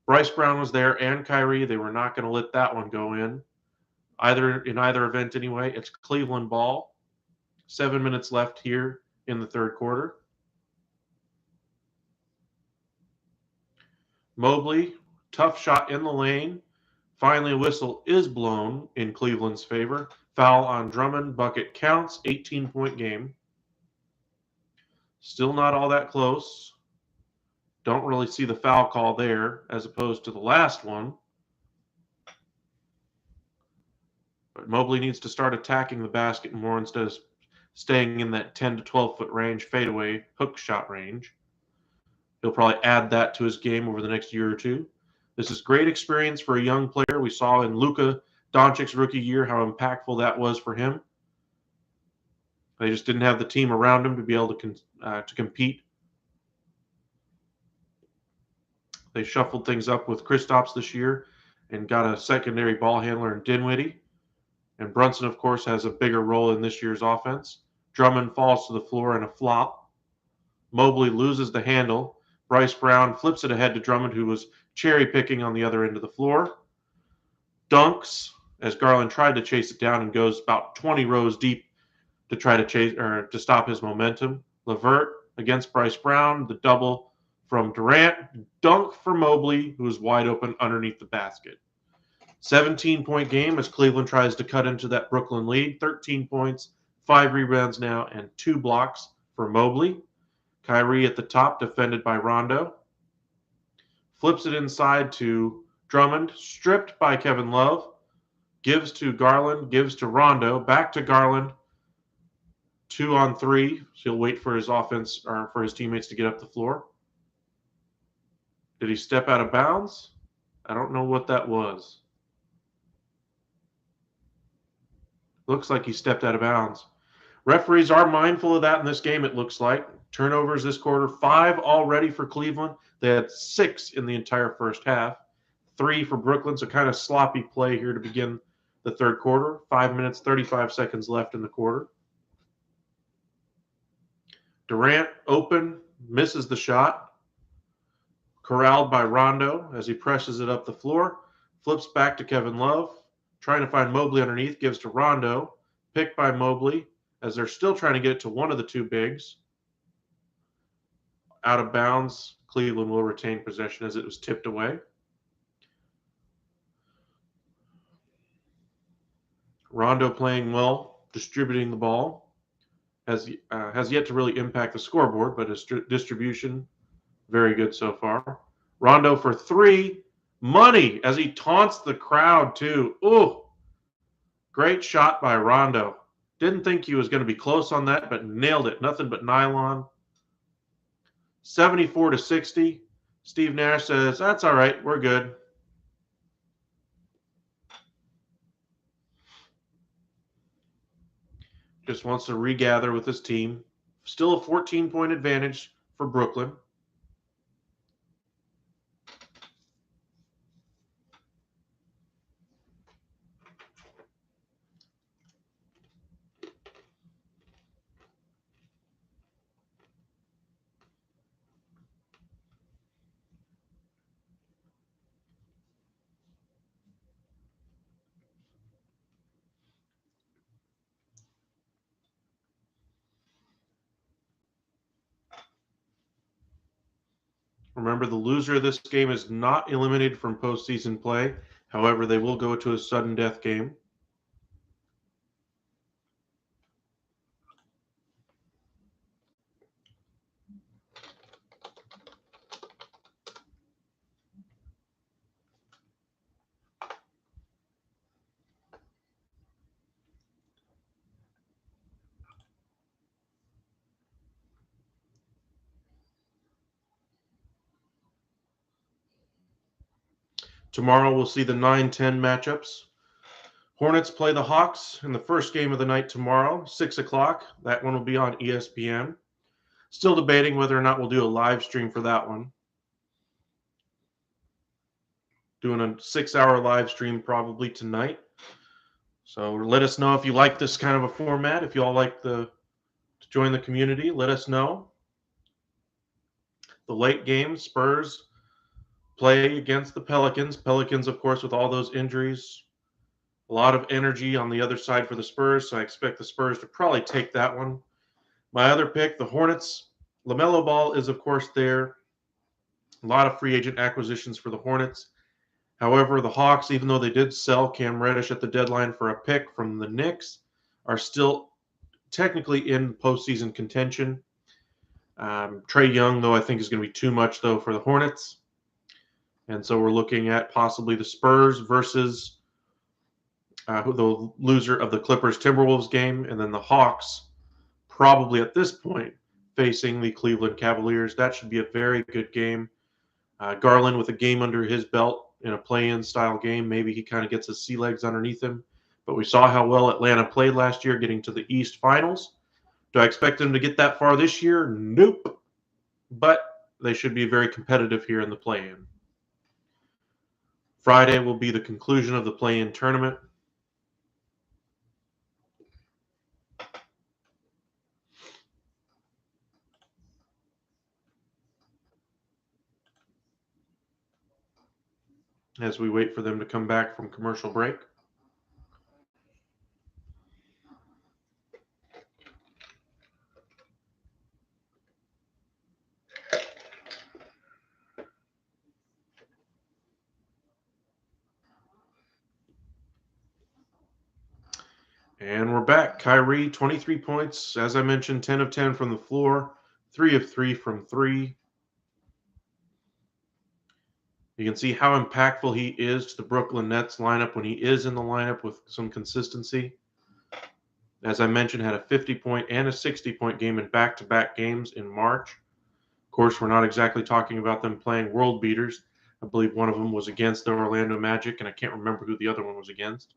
Bryce Brown was there and Kyrie. They were not going to let that one go in either event anyway. It's Cleveland ball. 7 minutes left here in the third quarter. Mobley, tough shot in the lane. Finally, a whistle is blown in Cleveland's favor. Foul on Drummond. Bucket counts. 18-point game. Still not all that close. Don't really see the foul call there as opposed to the last one. But Mobley needs to start attacking the basket more instead of staying in that 10 to 12-foot range, fadeaway, hook shot range. He'll probably add that to his game over the next year or two. This is great experience for a young player. We saw in Luka Doncic's rookie year how impactful that was for him. They just didn't have the team around him to be able to compete. They shuffled things up with Kristaps this year and got a secondary ball handler in Dinwiddie. And Brunson, of course, has a bigger role in this year's offense. Drummond falls to the floor in a flop. Mobley loses the handle. Bryce Brown flips it ahead to Drummond, who was cherry picking on the other end of the floor. Dunks as Garland tried to chase it down and goes about 20 rows deep to try to stop his momentum. LeVert against Bryce Brown, the double from Durant. Dunk for Mobley, who is wide open underneath the basket. 17-point game as Cleveland tries to cut into that Brooklyn lead. 13 points, 5 rebounds now, and 2 blocks for Mobley. Kyrie at the top, defended by Rondo. Flips it inside to Drummond, stripped by Kevin Love. Gives to Garland, gives to Rondo, back to Garland. 2 on 3. So he'll wait for his offense or for his teammates to get up the floor. Did he step out of bounds? I don't know what that was. Looks like he stepped out of bounds. Referees are mindful of that in this game, it looks like. Turnovers this quarter, 5 already for Cleveland. They had 6 in the entire first half. 3 for Brooklyn, so kind of sloppy play here to begin the third quarter. 5 minutes, 35 seconds left in the quarter. Durant open, misses the shot. Corralled by Rondo as he presses it up the floor. Flips back to Kevin Love. Trying to find Mobley underneath, gives to Rondo. Picked by Mobley as they're still trying to get it to one of the 2 bigs. Out of bounds, Cleveland will retain possession as it was tipped away. Rondo playing well, distributing the ball. Has yet to really impact the scoreboard, but his distribution, very good so far. Rondo for 3. Money as he taunts the crowd, too. Ooh, great shot by Rondo. Didn't think he was going to be close on that, but nailed it. Nothing but nylon. 74-60. Steve Nash says, that's all right. We're good. Just wants to regather with his team. Still a 14-point advantage for Brooklyn. Remember, the loser of this game is not eliminated from postseason play. However, they will go to a sudden death game. Tomorrow we'll see the 9-10 matchups. Hornets play the Hawks in the first game of the night tomorrow, 6 o'clock. That one will be on ESPN. Still debating whether or not we'll do a live stream for that one. Doing a 6-hour live stream probably tonight. So let us know if you like this kind of a format. If you all like to join the community, let us know. The late game, Spurs play against the Pelicans. Pelicans, of course, with all those injuries. A lot of energy on the other side for the Spurs, so I expect the Spurs to probably take that one. My other pick, the Hornets. LaMelo Ball is, of course, there. A lot of free agent acquisitions for the Hornets. However, the Hawks, even though they did sell Cam Reddish at the deadline for a pick from the Knicks, are still technically in postseason contention. Trae Young, though, I think is going to be too much, though, for the Hornets. And so we're looking at possibly the Spurs versus the loser of the Clippers-Timberwolves game, and then the Hawks probably at this point facing the Cleveland Cavaliers. That should be a very good game. Garland with a game under his belt in a play-in style game. Maybe he kind of gets his sea legs underneath him. But we saw how well Atlanta played last year, getting to the East Finals. Do I expect them to get that far this year? Nope. But they should be very competitive here in the play-in. Friday will be the conclusion of the play-in tournament. As we wait for them to come back from commercial break. And we're back. Kyrie, 23 points. As I mentioned, 10 of 10 from the floor, 3 of 3 from 3. You can see how impactful he is to the Brooklyn Nets lineup when he is in the lineup with some consistency. As I mentioned, had a 50-point and a 60-point game in back-to-back games in March. Of course, we're not exactly talking about them playing world beaters. I believe one of them was against the Orlando Magic, and I can't remember who the other one was against.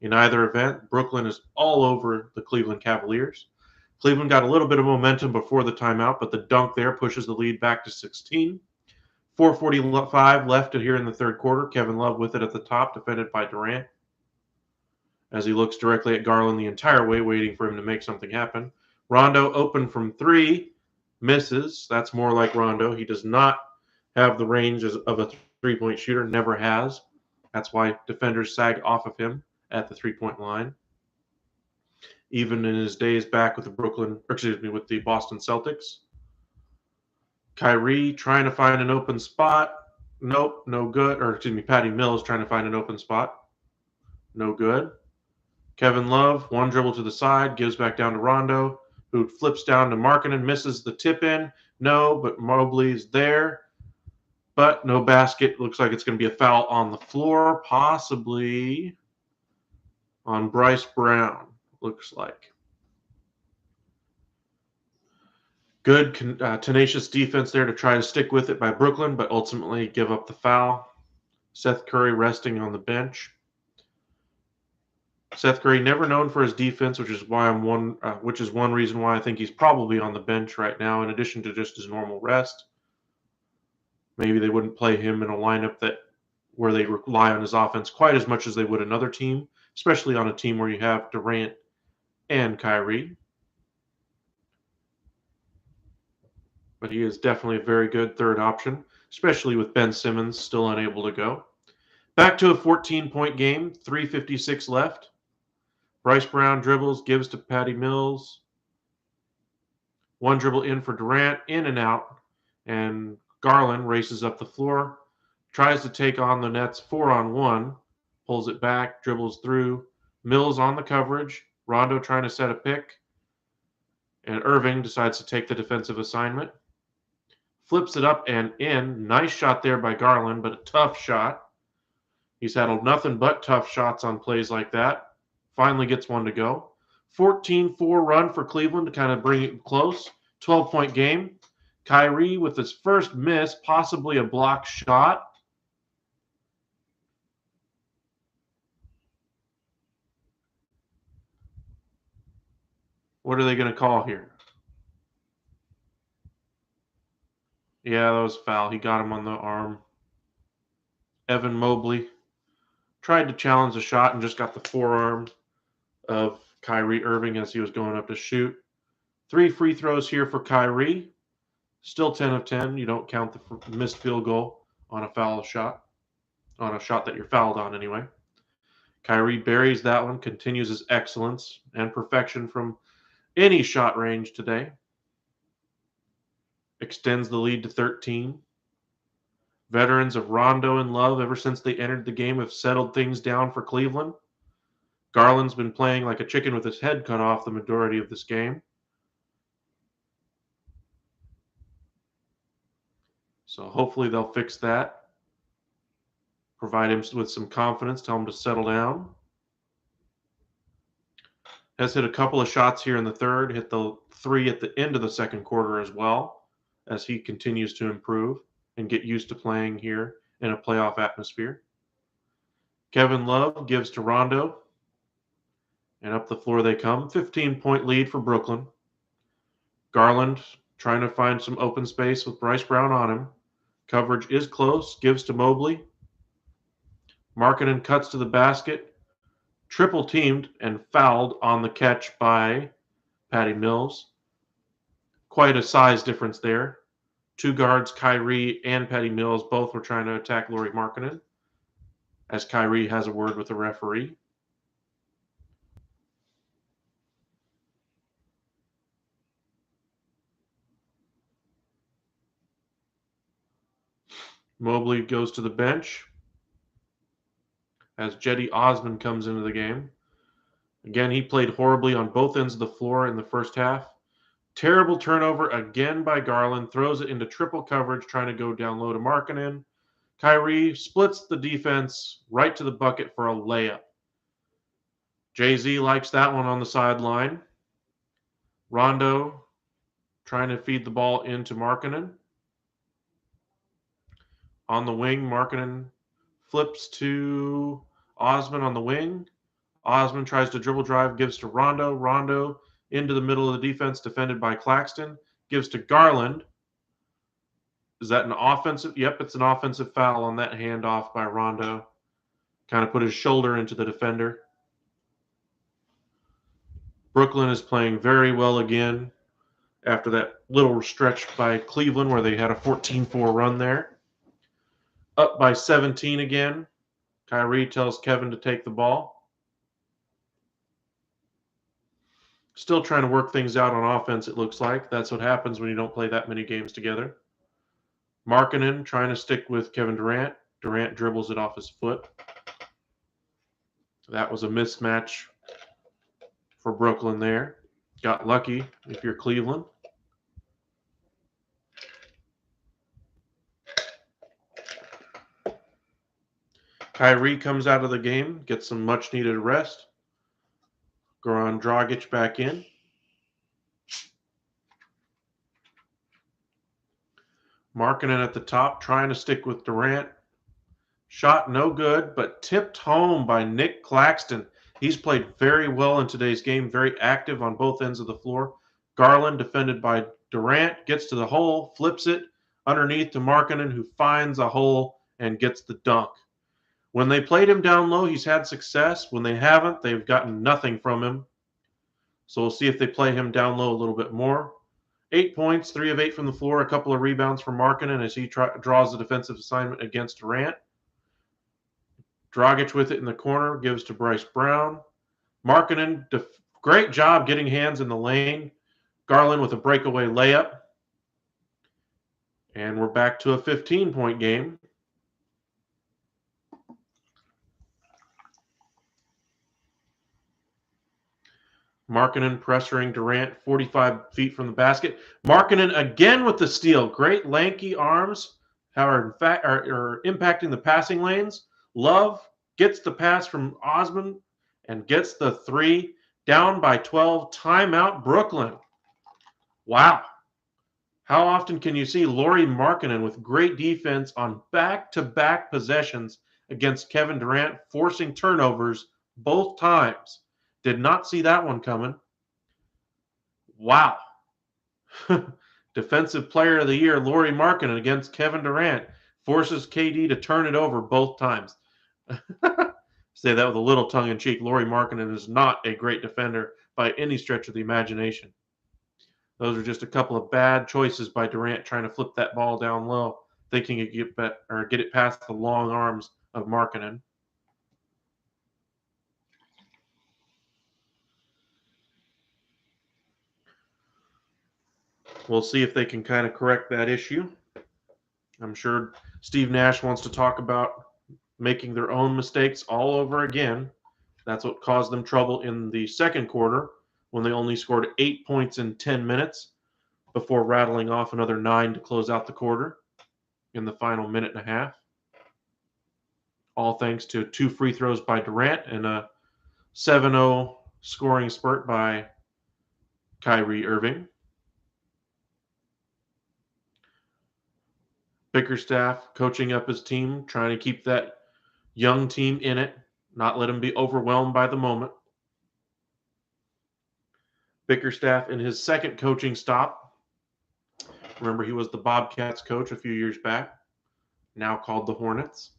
In either event, Brooklyn is all over the Cleveland Cavaliers. Cleveland got a little bit of momentum before the timeout, but the dunk there pushes the lead back to 16. 4:45 left here in the third quarter. Kevin Love with it at the top, defended by Durant. As he looks directly at Garland the entire way, waiting for him to make something happen. Rondo open from 3, misses. That's more like Rondo. He does not have the range of a three-point shooter, never has. That's why defenders sag off of him at the three-point line. Even in his days back with with the Boston Celtics. Kyrie trying to find an open spot. Nope, no good. Patty Mills trying to find an open spot. No good. Kevin Love, one dribble to the side, gives back down to Rondo, who flips down to Markkanen, misses the tip in. No, but Mobley's there. But no basket. Looks like it's going to be a foul on the floor, possibly on Bryce Brown, looks like. Good, tenacious defense there to try to stick with it by Brooklyn, but ultimately give up the foul. Seth Curry resting on the bench. Seth Curry never known for his defense, which is one reason why I think he's probably on the bench right now, in addition to just his normal rest. Maybe they wouldn't play him in a lineup where they rely on his offense quite as much as they would another team, especially on a team where you have Durant and Kyrie. But he is definitely a very good third option, especially with Ben Simmons still unable to go. Back to a 14-point game, 3:56 left. Bryce Brown dribbles, gives to Patty Mills. One dribble in for Durant, in and out. And Garland races up the floor, tries to take on the Nets 4-on-1, pulls it back, dribbles through. Mills on the coverage. Rondo trying to set a pick. And Irving decides to take the defensive assignment. Flips it up and in. Nice shot there by Garland, but a tough shot. He's had nothing but tough shots on plays like that. Finally gets one to go. 14-4 run for Cleveland to kind of bring it close. 12-point game. Kyrie with his first miss, possibly a blocked shot. What are they going to call here? Yeah, that was foul. He got him on the arm. Evan Mobley tried to challenge the shot and just got the forearm of Kyrie Irving as he was going up to shoot. 3 free throws here for Kyrie. Still 10 of 10. You don't count the missed field goal on a foul shot, on a shot that you're fouled on anyway. Kyrie buries that one, continues his excellence and perfection from any shot range today. Extends the lead to 13. Veterans of Rondo and Love, ever since they entered the game, have settled things down for Cleveland. Garland's been playing like a chicken with his head cut off the majority of this game. So hopefully they'll fix that. Provide him with some confidence, tell him to settle down. Has hit a couple of shots here in the third, hit the 3 at the end of the second quarter as well, as he continues to improve and get used to playing here in a playoff atmosphere. Kevin Love gives to Rondo, and up the floor they come. 15-point lead for Brooklyn. Garland trying to find some open space with Bryce Brown on him. Coverage is close, gives to Mobley. Markkanen cuts to the basket. Triple teamed and fouled on the catch by Patty Mills. Quite a size difference there. 2 guards, Kyrie and Patty Mills, both were trying to attack Lauri Markkanen, as Kyrie has a word with the referee. Mobley goes to the bench as Jetty Osman comes into the game. Again, he played horribly on both ends of the floor in the first half. Terrible turnover again by Garland. Throws it into triple coverage, trying to go down low to Markkanen. Kyrie splits the defense right to the bucket for a layup. Jay-Z likes that one on the sideline. Rondo trying to feed the ball into Markkanen. On the wing, Markkanen flips to Osman on the wing. Osman tries to dribble drive, gives to Rondo. Rondo into the middle of the defense, defended by Claxton. Gives to Garland. Is that an offensive? Yep, it's an offensive foul on that handoff by Rondo. Kind of put his shoulder into the defender. Brooklyn is playing very well again after that little stretch by Cleveland where they had a 14-4 run there. Up by 17 again. Kyrie tells Kevin to take the ball. Still trying to work things out on offense, it looks like. That's what happens when you don't play that many games together. Markkanen trying to stick with Kevin Durant. Durant dribbles it off his foot. That was a mismatch for Brooklyn there. Got lucky if you're Cleveland. Kyrie comes out of the game, gets some much-needed rest. Goran Dragic back in. Markkanen at the top, trying to stick with Durant. Shot no good, but tipped home by Nick Claxton. He's played very well in today's game, very active on both ends of the floor. Garland, defended by Durant, gets to the hole, flips it underneath to Markkanen, who finds a hole and gets the dunk. When they played him down low, he's had success. When they haven't, they've gotten nothing from him. So we'll see if they play him down low a little bit more. 8 points, 3 of 8 from the floor, a couple of rebounds from Markkanen as he draws the defensive assignment against Durant. Dragic with it in the corner, gives to Bryce Brown. Markkanen, great job getting hands in the lane. Garland with a breakaway layup. And we're back to a 15-point game. Markkanen pressuring Durant 45 feet from the basket. Markkanen again with the steal. Great lanky arms are impacting the passing lanes. Love gets the pass from Osman and gets the 3. Down by 12. Timeout, Brooklyn. Wow. How often can you see Lauri Markkanen with great defense on back-to-back possessions against Kevin Durant, forcing turnovers both times? Did not see that one coming. Wow. Defensive Player of the Year, Lauri Markkanen against Kevin Durant, forces KD to turn it over both times. Say that with a little tongue in cheek. Lauri Markkanen is not a great defender by any stretch of the imagination. Those are just a couple of bad choices by Durant trying to flip that ball down low, thinking he could get it past the long arms of Markkanen. We'll see if they can kind of correct that issue. I'm sure Steve Nash wants to talk about making their own mistakes all over again. That's what caused them trouble in the second quarter when they only scored 8 points in 10 minutes before rattling off another 9 to close out the quarter in the final minute and a half. All thanks to 2 free throws by Durant and a 7-0 scoring spurt by Kyrie Irving. Bickerstaff coaching up his team, trying to keep that young team in it, not let them be overwhelmed by the moment. Bickerstaff in his second coaching stop. Remember, he was the Bobcats coach a few years back, now called the Hornets.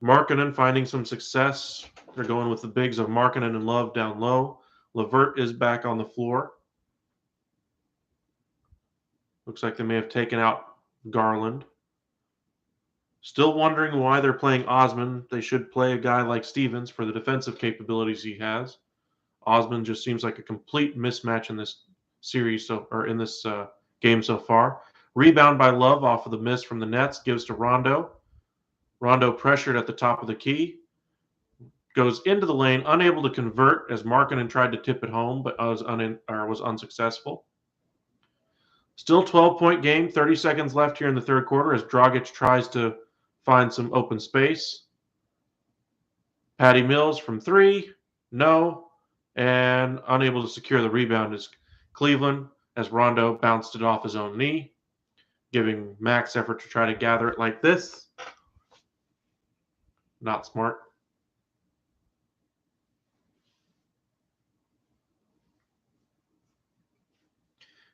Markkanen finding some success. They're going with the bigs of Markkanen and Love down low. LeVert is back on the floor. Looks like they may have taken out Garland. Still wondering why they're playing Osman. They should play a guy like Stevens for the defensive capabilities he has. Osman just seems like a complete mismatch in this series, or in this game so far. Rebound by Love off of the miss from the Nets, gives to Rondo. Rondo pressured at the top of the key. Goes into the lane, unable to convert as Markkanen tried to tip it home, but was unsuccessful. Still 12-point game, 30 seconds left here in the third quarter as Dragic tries to find some open space. Patty Mills from 3, no, and unable to secure the rebound is Cleveland as Rondo bounced it off his own knee, giving max effort to try to gather it like this. Not smart.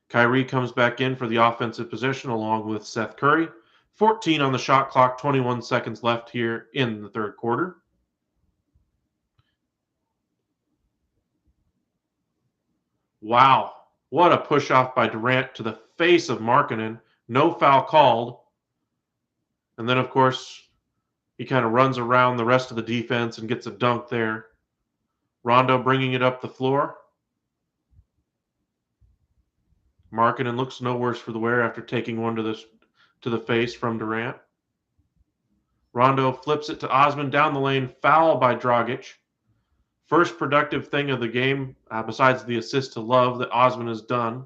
Kyrie comes back in for the offensive possession along with Seth Curry. 14 on the shot clock, 21 seconds left here in the third quarter. Wow, what a push off by Durant to the face of Markkanen. No foul called. And then, of course, he kind of runs around the rest of the defense and gets a dunk there. Rondo bringing it up the floor. Markkanen looks no worse for the wear after taking one to the face from Durant. Rondo flips it to Osman down the lane, foul by Dragic. First productive thing of the game, besides the assist to Love, that Osman has done.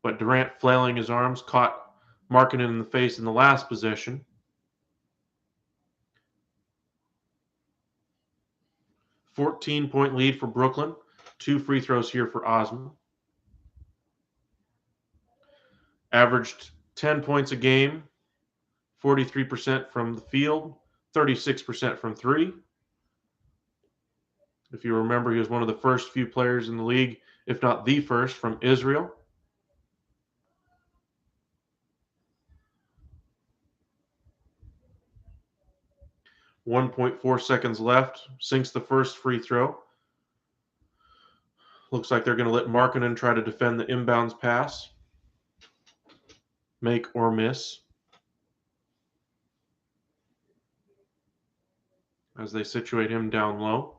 But Durant, flailing his arms, caught Markkanen in the face in the last possession. "14-point lead for Brooklyn. 2 free throws here for Osman. Averaged 10 points a game, 43% from the field, 36% from 3. If you remember, he was one of the first few players in the league, if not the first, from Israel. .4 seconds left. Sinks the first free throw. Looks like they're going to let Markkanen try to defend the inbounds pass. Make or miss. As they situate him down low.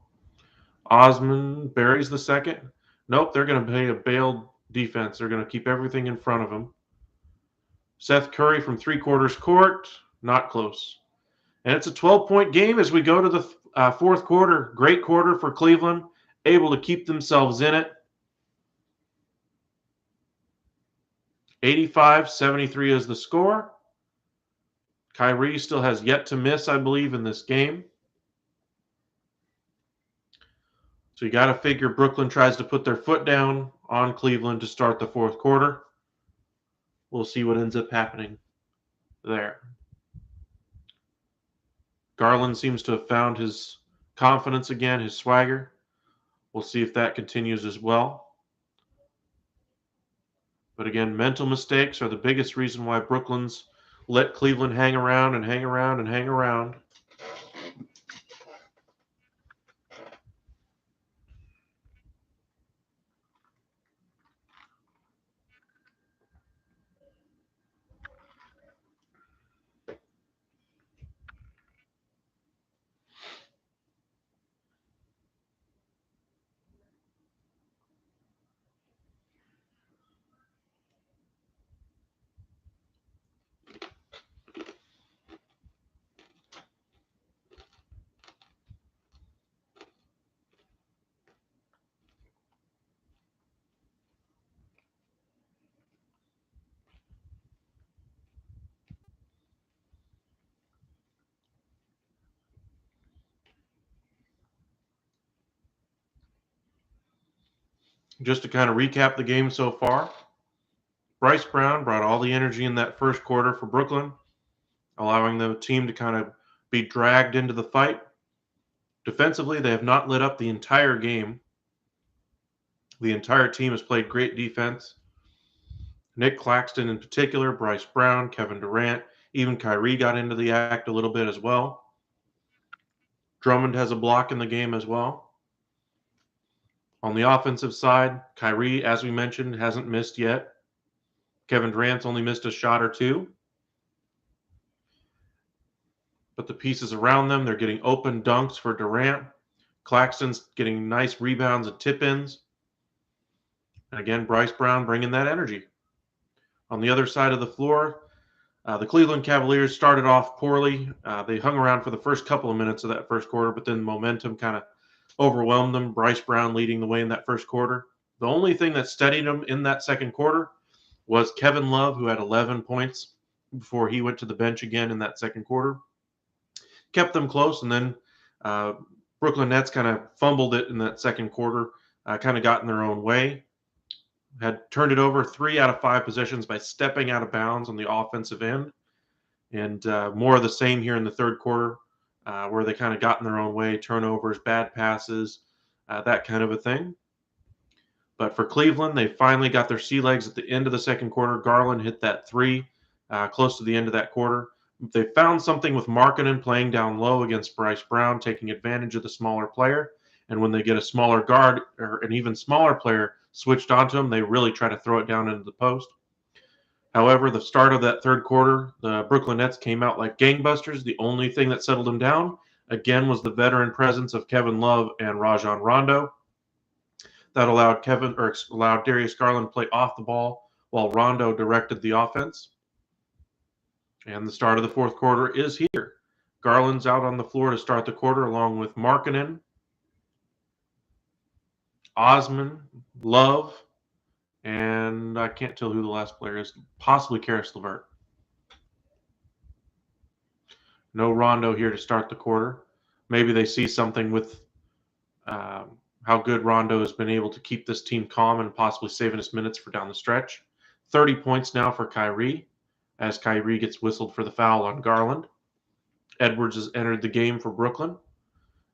Osman buries the second. Nope, they're going to play a bailed defense. They're going to keep everything in front of him. Seth Curry from 3/4 court. Not close. And it's a 12-point game as we go to the fourth quarter. Great quarter for Cleveland, able to keep themselves in it. 85-73 is the score. Kyrie still has yet to miss, I believe, in this game. So you got to figure Brooklyn tries to put their foot down on Cleveland to start the fourth quarter. We'll see what ends up happening there. Garland seems to have found his confidence again, his swagger. We'll see if that continues as well. But again, mental mistakes are the biggest reason why Brooklyn's let Cleveland hang around and hang around and hang around. Just to kind of recap the game so far, Bryce Brown brought all the energy in that first quarter for Brooklyn, allowing the team to kind of be dragged into the fight. Defensively, they have not lit up the entire game. The entire team has played great defense. Nick Claxton in particular, Bryce Brown, Kevin Durant, even Kyrie got into the act a little bit as well. Drummond has a block in the game as well. On the offensive side, Kyrie, as we mentioned, hasn't missed yet. Kevin Durant's only missed a shot or two. But the pieces around them, they're getting open dunks for Durant. Claxton's getting nice rebounds and tip-ins. And again, Bryce Brown bringing that energy. On the other side of the floor, the Cleveland Cavaliers started off poorly. They hung around for the first couple of minutes of that first quarter, but then momentum kind of overwhelmed them. Bryce Brown leading the way in that first quarter. The only thing that steadied them in that second quarter was Kevin Love, who had 11 points before he went to the bench again in that second quarter. Kept them close, and then Brooklyn Nets kind of fumbled it in that second quarter, kind of got in their own way. Had turned it over 3 out of 5 possessions by stepping out of bounds on the offensive end. And more of the same here in the third quarter, where they kind of got in their own way, turnovers, bad passes, that kind of a thing. But for Cleveland, they finally got their sea legs at the end of the second quarter. Garland hit that 3 close to the end of that quarter. They found something with Markkanen playing down low against Bryce Brown, taking advantage of the smaller player. And when they get a smaller guard or an even smaller player switched onto them, they really try to throw it down into the post. However, the start of that third quarter, the Brooklyn Nets came out like gangbusters. The only thing that settled them down, again, was the veteran presence of Kevin Love and Rajon Rondo. That allowed Darius Garland to play off the ball while Rondo directed the offense. And the start of the fourth quarter is here. Garland's out on the floor to start the quarter along with Markkanen, Osman, Love, and I can't tell who the last player is, possibly Karis LeVert. No Rondo here to start the quarter. Maybe they see something with how good Rondo has been able to keep this team calm and possibly saving us minutes for down the stretch. 30 points now for Kyrie, as Kyrie gets whistled for the foul on Garland. Edwards has entered the game for Brooklyn,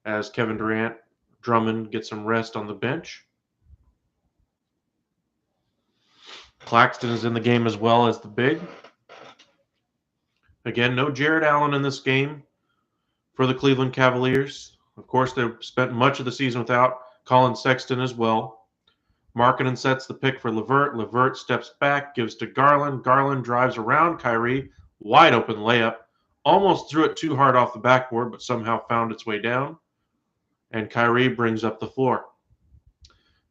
as Kevin Durant, Drummond get some rest on the bench. Claxton is in the game as well as the big. Again, no Jared Allen in this game for the Cleveland Cavaliers. Of course, they've spent much of the season without Colin Sexton as well. Markkanen sets the pick for LeVert. LeVert steps back, gives to Garland. Garland drives around Kyrie. Wide open layup. Almost threw it too hard off the backboard, but somehow found its way down. And Kyrie brings up the floor.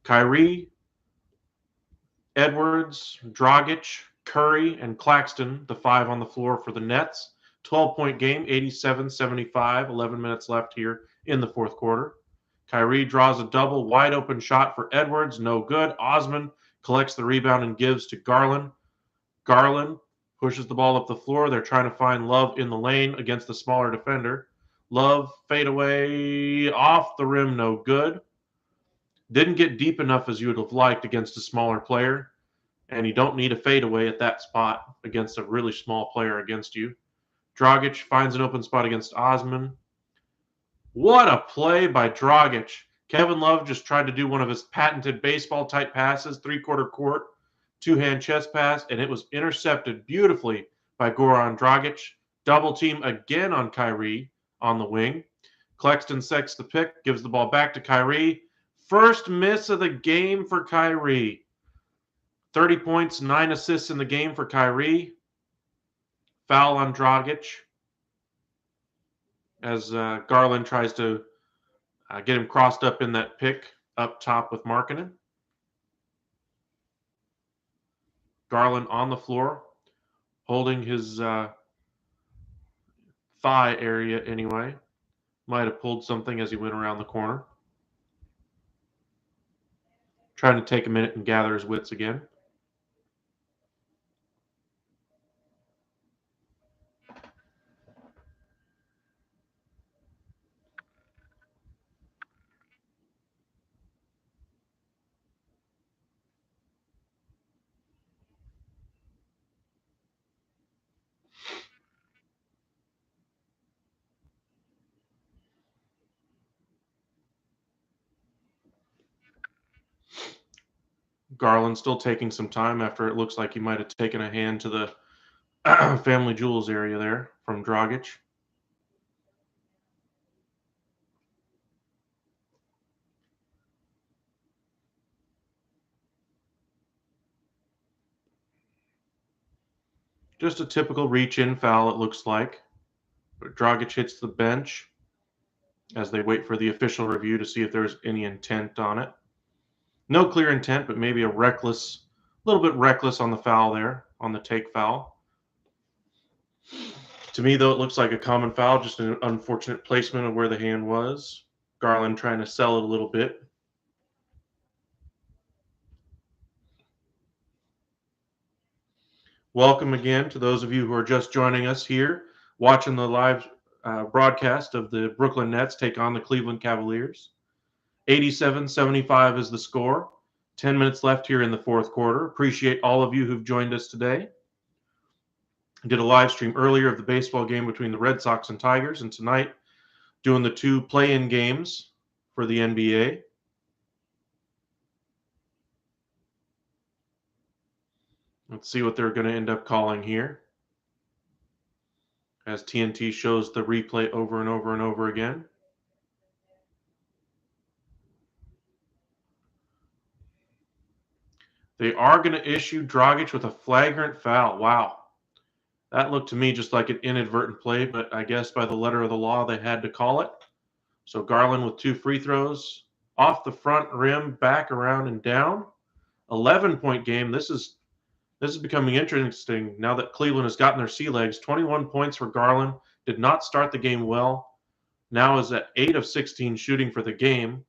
Kyrie, Edwards, Dragic, Curry, and Claxton, the 5 on the floor for the Nets. 12-point game, 87-75, 11 minutes left here in the fourth quarter. Kyrie draws a double, wide open shot for Edwards, no good. Osman collects the rebound and gives to Garland. Garland pushes the ball up the floor. They're trying to find Love in the lane against the smaller defender. Love, fade away, off the rim, no good. Didn't get deep enough as you would have liked against a smaller player, and you don't need a fadeaway at that spot against a really small player against you. Dragic finds an open spot against Osman, What a play by Dragic. Kevin Love just tried to do one of his patented baseball-type passes, three-quarter court, two-hand chest pass, and it was intercepted beautifully by Goran Dragic. Double team again on Kyrie on the wing. Claxton sets the pick, gives the ball back to Kyrie. First miss of the game for Kyrie. 30 points, 9 assists in the game for Kyrie. Foul on Dragic as Garland tries to get him crossed up in that pick up top with Markkanen. Garland on the floor, holding his thigh area anyway. Might have pulled something as he went around the corner. Trying to take a minute and gather his wits again. Garland still taking some time after it looks like he might have taken a hand to the family jewels area there from Dragic. Just a typical reach-in foul, it looks like. But Dragic hits the bench as they wait for the official review to see if there's any intent on it. No clear intent, but maybe a little bit reckless on the foul there, on the take foul. To me, though, it looks like a common foul, just an unfortunate placement of where the hand was. Garland trying to sell it a little bit. Welcome again to those of you who are just joining us here, watching the live broadcast of the Brooklyn Nets take on the Cleveland Cavaliers. 87-75 is the score. 10 minutes left here in the fourth quarter. Appreciate all of you who've joined us today. Did a live stream earlier of the baseball game between the Red Sox and Tigers, and tonight doing the two play-in games for the NBA. Let's see what they're going to end up calling here as TNT shows the replay over and over and over again. They are going to issue Dragic with a flagrant foul. Wow. That looked to me just like an inadvertent play, but I guess by the letter of the law, they had to call it. So Garland with 2 free throws, off the front rim, back around and down. 11-point game. This is becoming interesting now that Cleveland has gotten their sea legs. 21 points for Garland. Did not start the game well. Now is at 8 of 16 shooting for the game.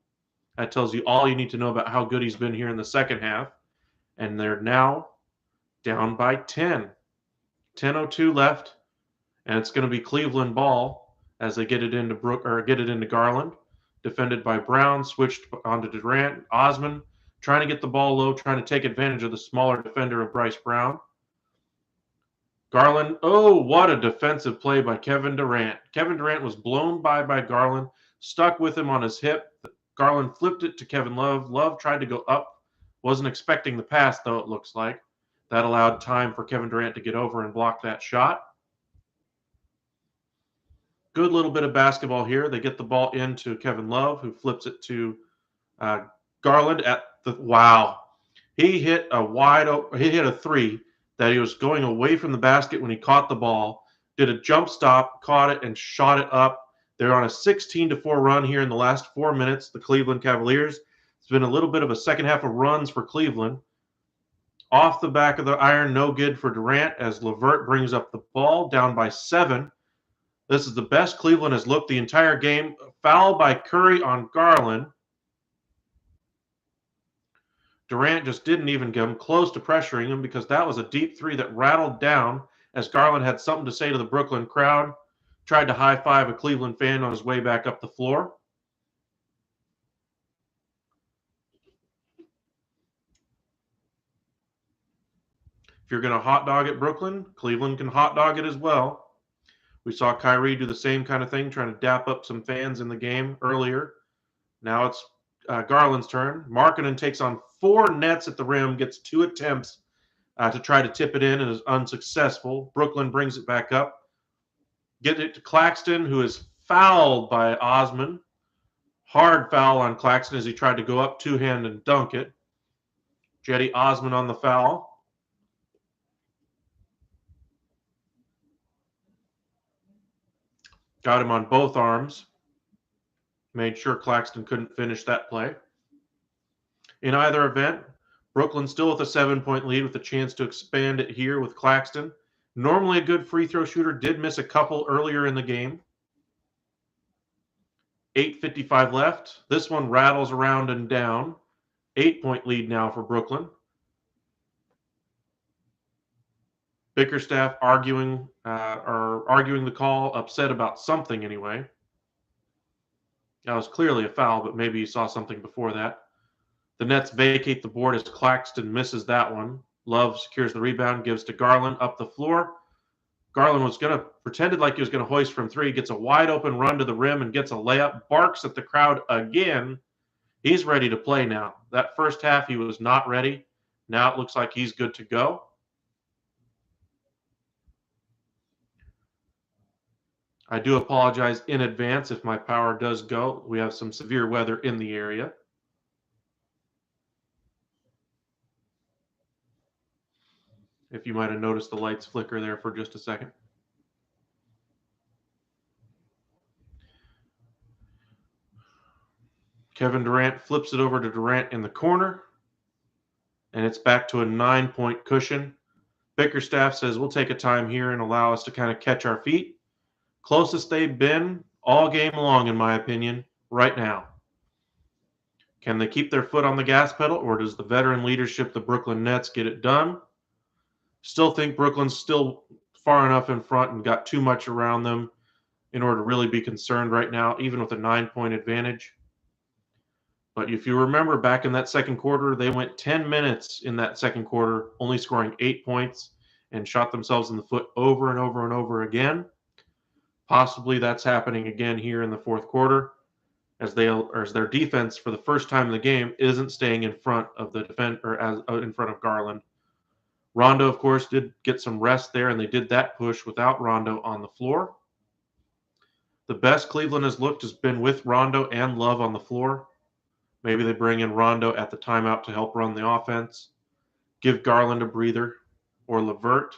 That tells you all you need to know about how good he's been here in the second half. And they're now down by 10. 10:02 left, and it's going to be Cleveland ball as they get it into Garland, defended by Brown, switched onto Durant. Osman trying to get the ball low, trying to take advantage of the smaller defender of Bryce Brown. Garland, oh, what a defensive play by Kevin Durant. Kevin Durant was blown by Garland, stuck with him on his hip. Garland flipped it to Kevin Love. Love tried to go up, wasn't expecting the pass, though, it looks like. That allowed time for Kevin Durant to get over and block that shot. Good little bit of basketball here. They get the ball into Kevin Love, who flips it to Garland at the wow. He hit a three that he was going away from the basket when he caught the ball. Did a jump stop, caught it, and shot it up. They're on a 16-4 run here in the last 4 minutes. The Cleveland Cavaliers. It's been a little bit of a second half of runs for Cleveland. Off the back of the iron, no good for Durant as LeVert brings up the ball, down by 7. This is the best Cleveland has looked the entire game. Foul by Curry on Garland. Durant just didn't even come close to pressuring him because that was a deep three that rattled down as Garland had something to say to the Brooklyn crowd. Tried to high-five a Cleveland fan on his way back up the floor. If you're going to hot dog at Brooklyn, Cleveland can hot dog it as well. We saw Kyrie do the same kind of thing, trying to dap up some fans in the game earlier. Now it's Garland's turn. Markkanen takes on 4 nets at the rim, gets 2 attempts to try to tip it in and is unsuccessful. Brooklyn brings it back up. Get it to Claxton, who is fouled by Osman. Hard foul on Claxton as he tried to go up two-hand and dunk it. Jetty Osman on the foul. Got him on both arms. Made sure Claxton couldn't finish that play. In either event, Brooklyn still with a 7-point lead with a chance to expand it here with Claxton. Normally a good free throw shooter, did miss a couple earlier in the game. 8:55 left. This one rattles around and down. 8-point lead now for Brooklyn. Bickerstaff arguing the call, upset about something anyway. That was clearly a foul, but maybe you saw something before that. The Nets vacate the board as Claxton misses that one. Love secures the rebound, gives to Garland up the floor. Garland was pretended like he was going to hoist from 3, gets a wide open run to the rim and gets a layup, barks at the crowd again. He's ready to play now. That first half, he was not ready. Now it looks like he's good to go. I do apologize in advance if my power does go. We have some severe weather in the area. If you might have noticed the lights flicker there for just a second. Kevin Durant flips it over to Durant in the corner, and it's back to a 9-point cushion. Bickerstaff says we'll take a time here and allow us to kind of catch our feet. Closest they've been all game long, in my opinion, right now. Can they keep their foot on the gas pedal, or does the veteran leadership, the Brooklyn Nets, get it done? Still think Brooklyn's still far enough in front and got too much around them in order to really be concerned right now, even with a 9-point advantage. But if you remember back in that second quarter, they went 10 minutes in that second quarter, only scoring 8 points and shot themselves in the foot over and over and over again. Possibly that's happening again here in the fourth quarter as their defense for the first time in the game isn't staying in front of the in front of Garland. Rondo, of course, did get some rest there, and they did that push without Rondo on the floor. The best Cleveland has looked has been with Rondo and Love on the floor. Maybe they bring in Rondo at the timeout to help run the offense. Give Garland a breather or LeVert.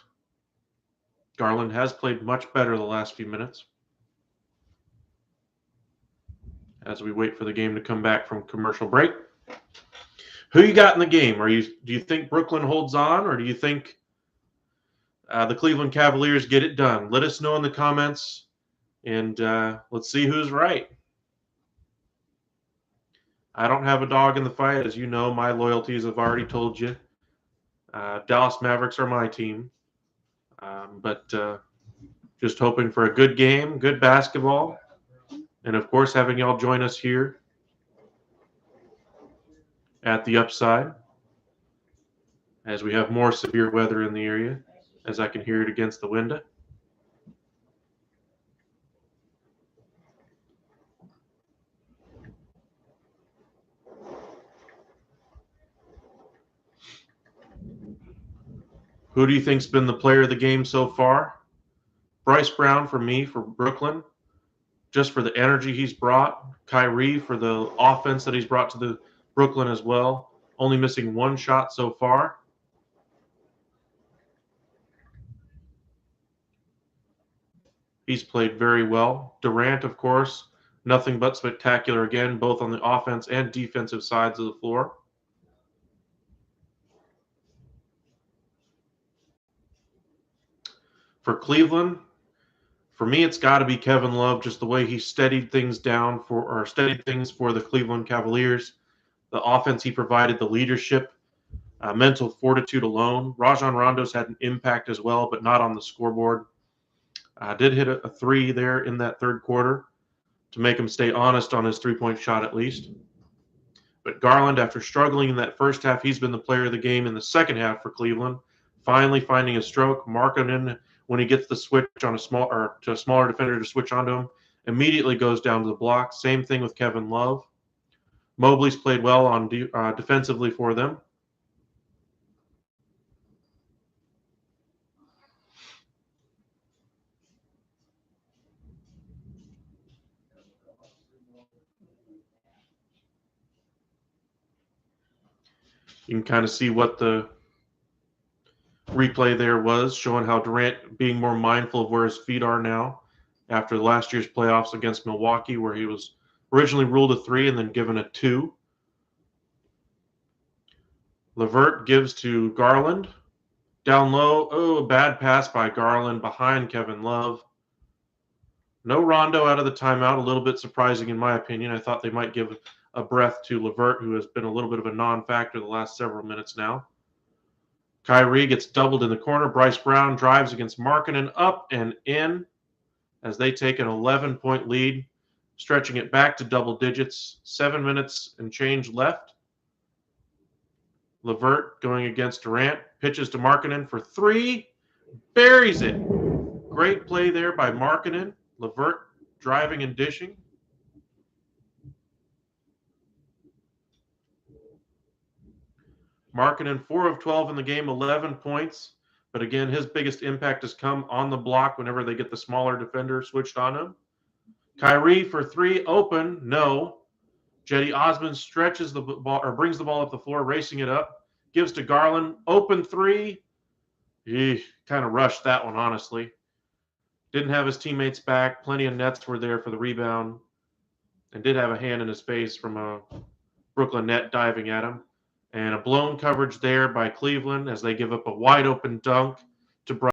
Garland has played much better the last few minutes. As we wait for the game to come back from commercial break. Who you got in the game? Do you think Brooklyn holds on, or do you think the Cleveland Cavaliers get it done? Let us know in the comments, and let's see who's right. I don't have a dog in the fight. As you know, my loyalties have already told you. Dallas Mavericks are my team. But just hoping for a good game, good basketball, and, of course, having y'all join us here at the Upside as we have more severe weather in the area, as I can hear it against the window. Who do you think's been the player of the game so far? Bryce Brown for me, for Brooklyn, just for the energy he's brought. Kyrie for the offense that he's brought to the Brooklyn as well. Only missing 1 shot so far. He's played very well. Durant, of course, nothing but spectacular again, both on the offense and defensive sides of the floor. For Cleveland, for me, it's got to be Kevin Love, just the way he steadied things for the Cleveland Cavaliers. The offense he provided, the leadership, mental fortitude alone. Rajon Rondo's had an impact as well, but not on the scoreboard. Did hit a 3 there in that third quarter to make him stay honest on his 3-point shot at least. But Garland, after struggling in that first half, he's been the player of the game in the second half for Cleveland, finally finding a stroke. Markkanen when he gets the switch on to a smaller defender to switch onto him, immediately goes down to the block. Same thing with Kevin Love. Mobley's played well on defensively for them. You can kind of see what the replay there was, showing how Durant being more mindful of where his feet are now after last year's playoffs against Milwaukee, where he was originally ruled a 3 and then given a 2. LeVert gives to Garland. Down low. Oh, a bad pass by Garland behind Kevin Love. No Rondo out of the timeout. A little bit surprising in my opinion. I thought they might give a breath to LeVert, who has been a little bit of a non-factor the last several minutes now. Kyrie gets doubled in the corner. Bryce Brown drives against Markkanen, up and in as they take an 11-point lead, stretching it back to double digits. 7 minutes and change left. LeVert going against Durant, pitches to Markkanen for 3, buries it. Great play there by Markkanen. LeVert driving and dishing. Markkanen 4 of 12 in the game, 11 points. But again, his biggest impact has come on the block whenever they get the smaller defender switched on him. Kyrie for 3, open, no. Jetty Osman stretches the ball or brings the ball up the floor, racing it up. Gives to Garland, open 3. He kind of rushed that one, honestly. Didn't have his teammates back. Plenty of nets were there for the rebound. And did have a hand in his face from a Brooklyn net diving at him. And a blown coverage there by Cleveland as they give up a wide open dunk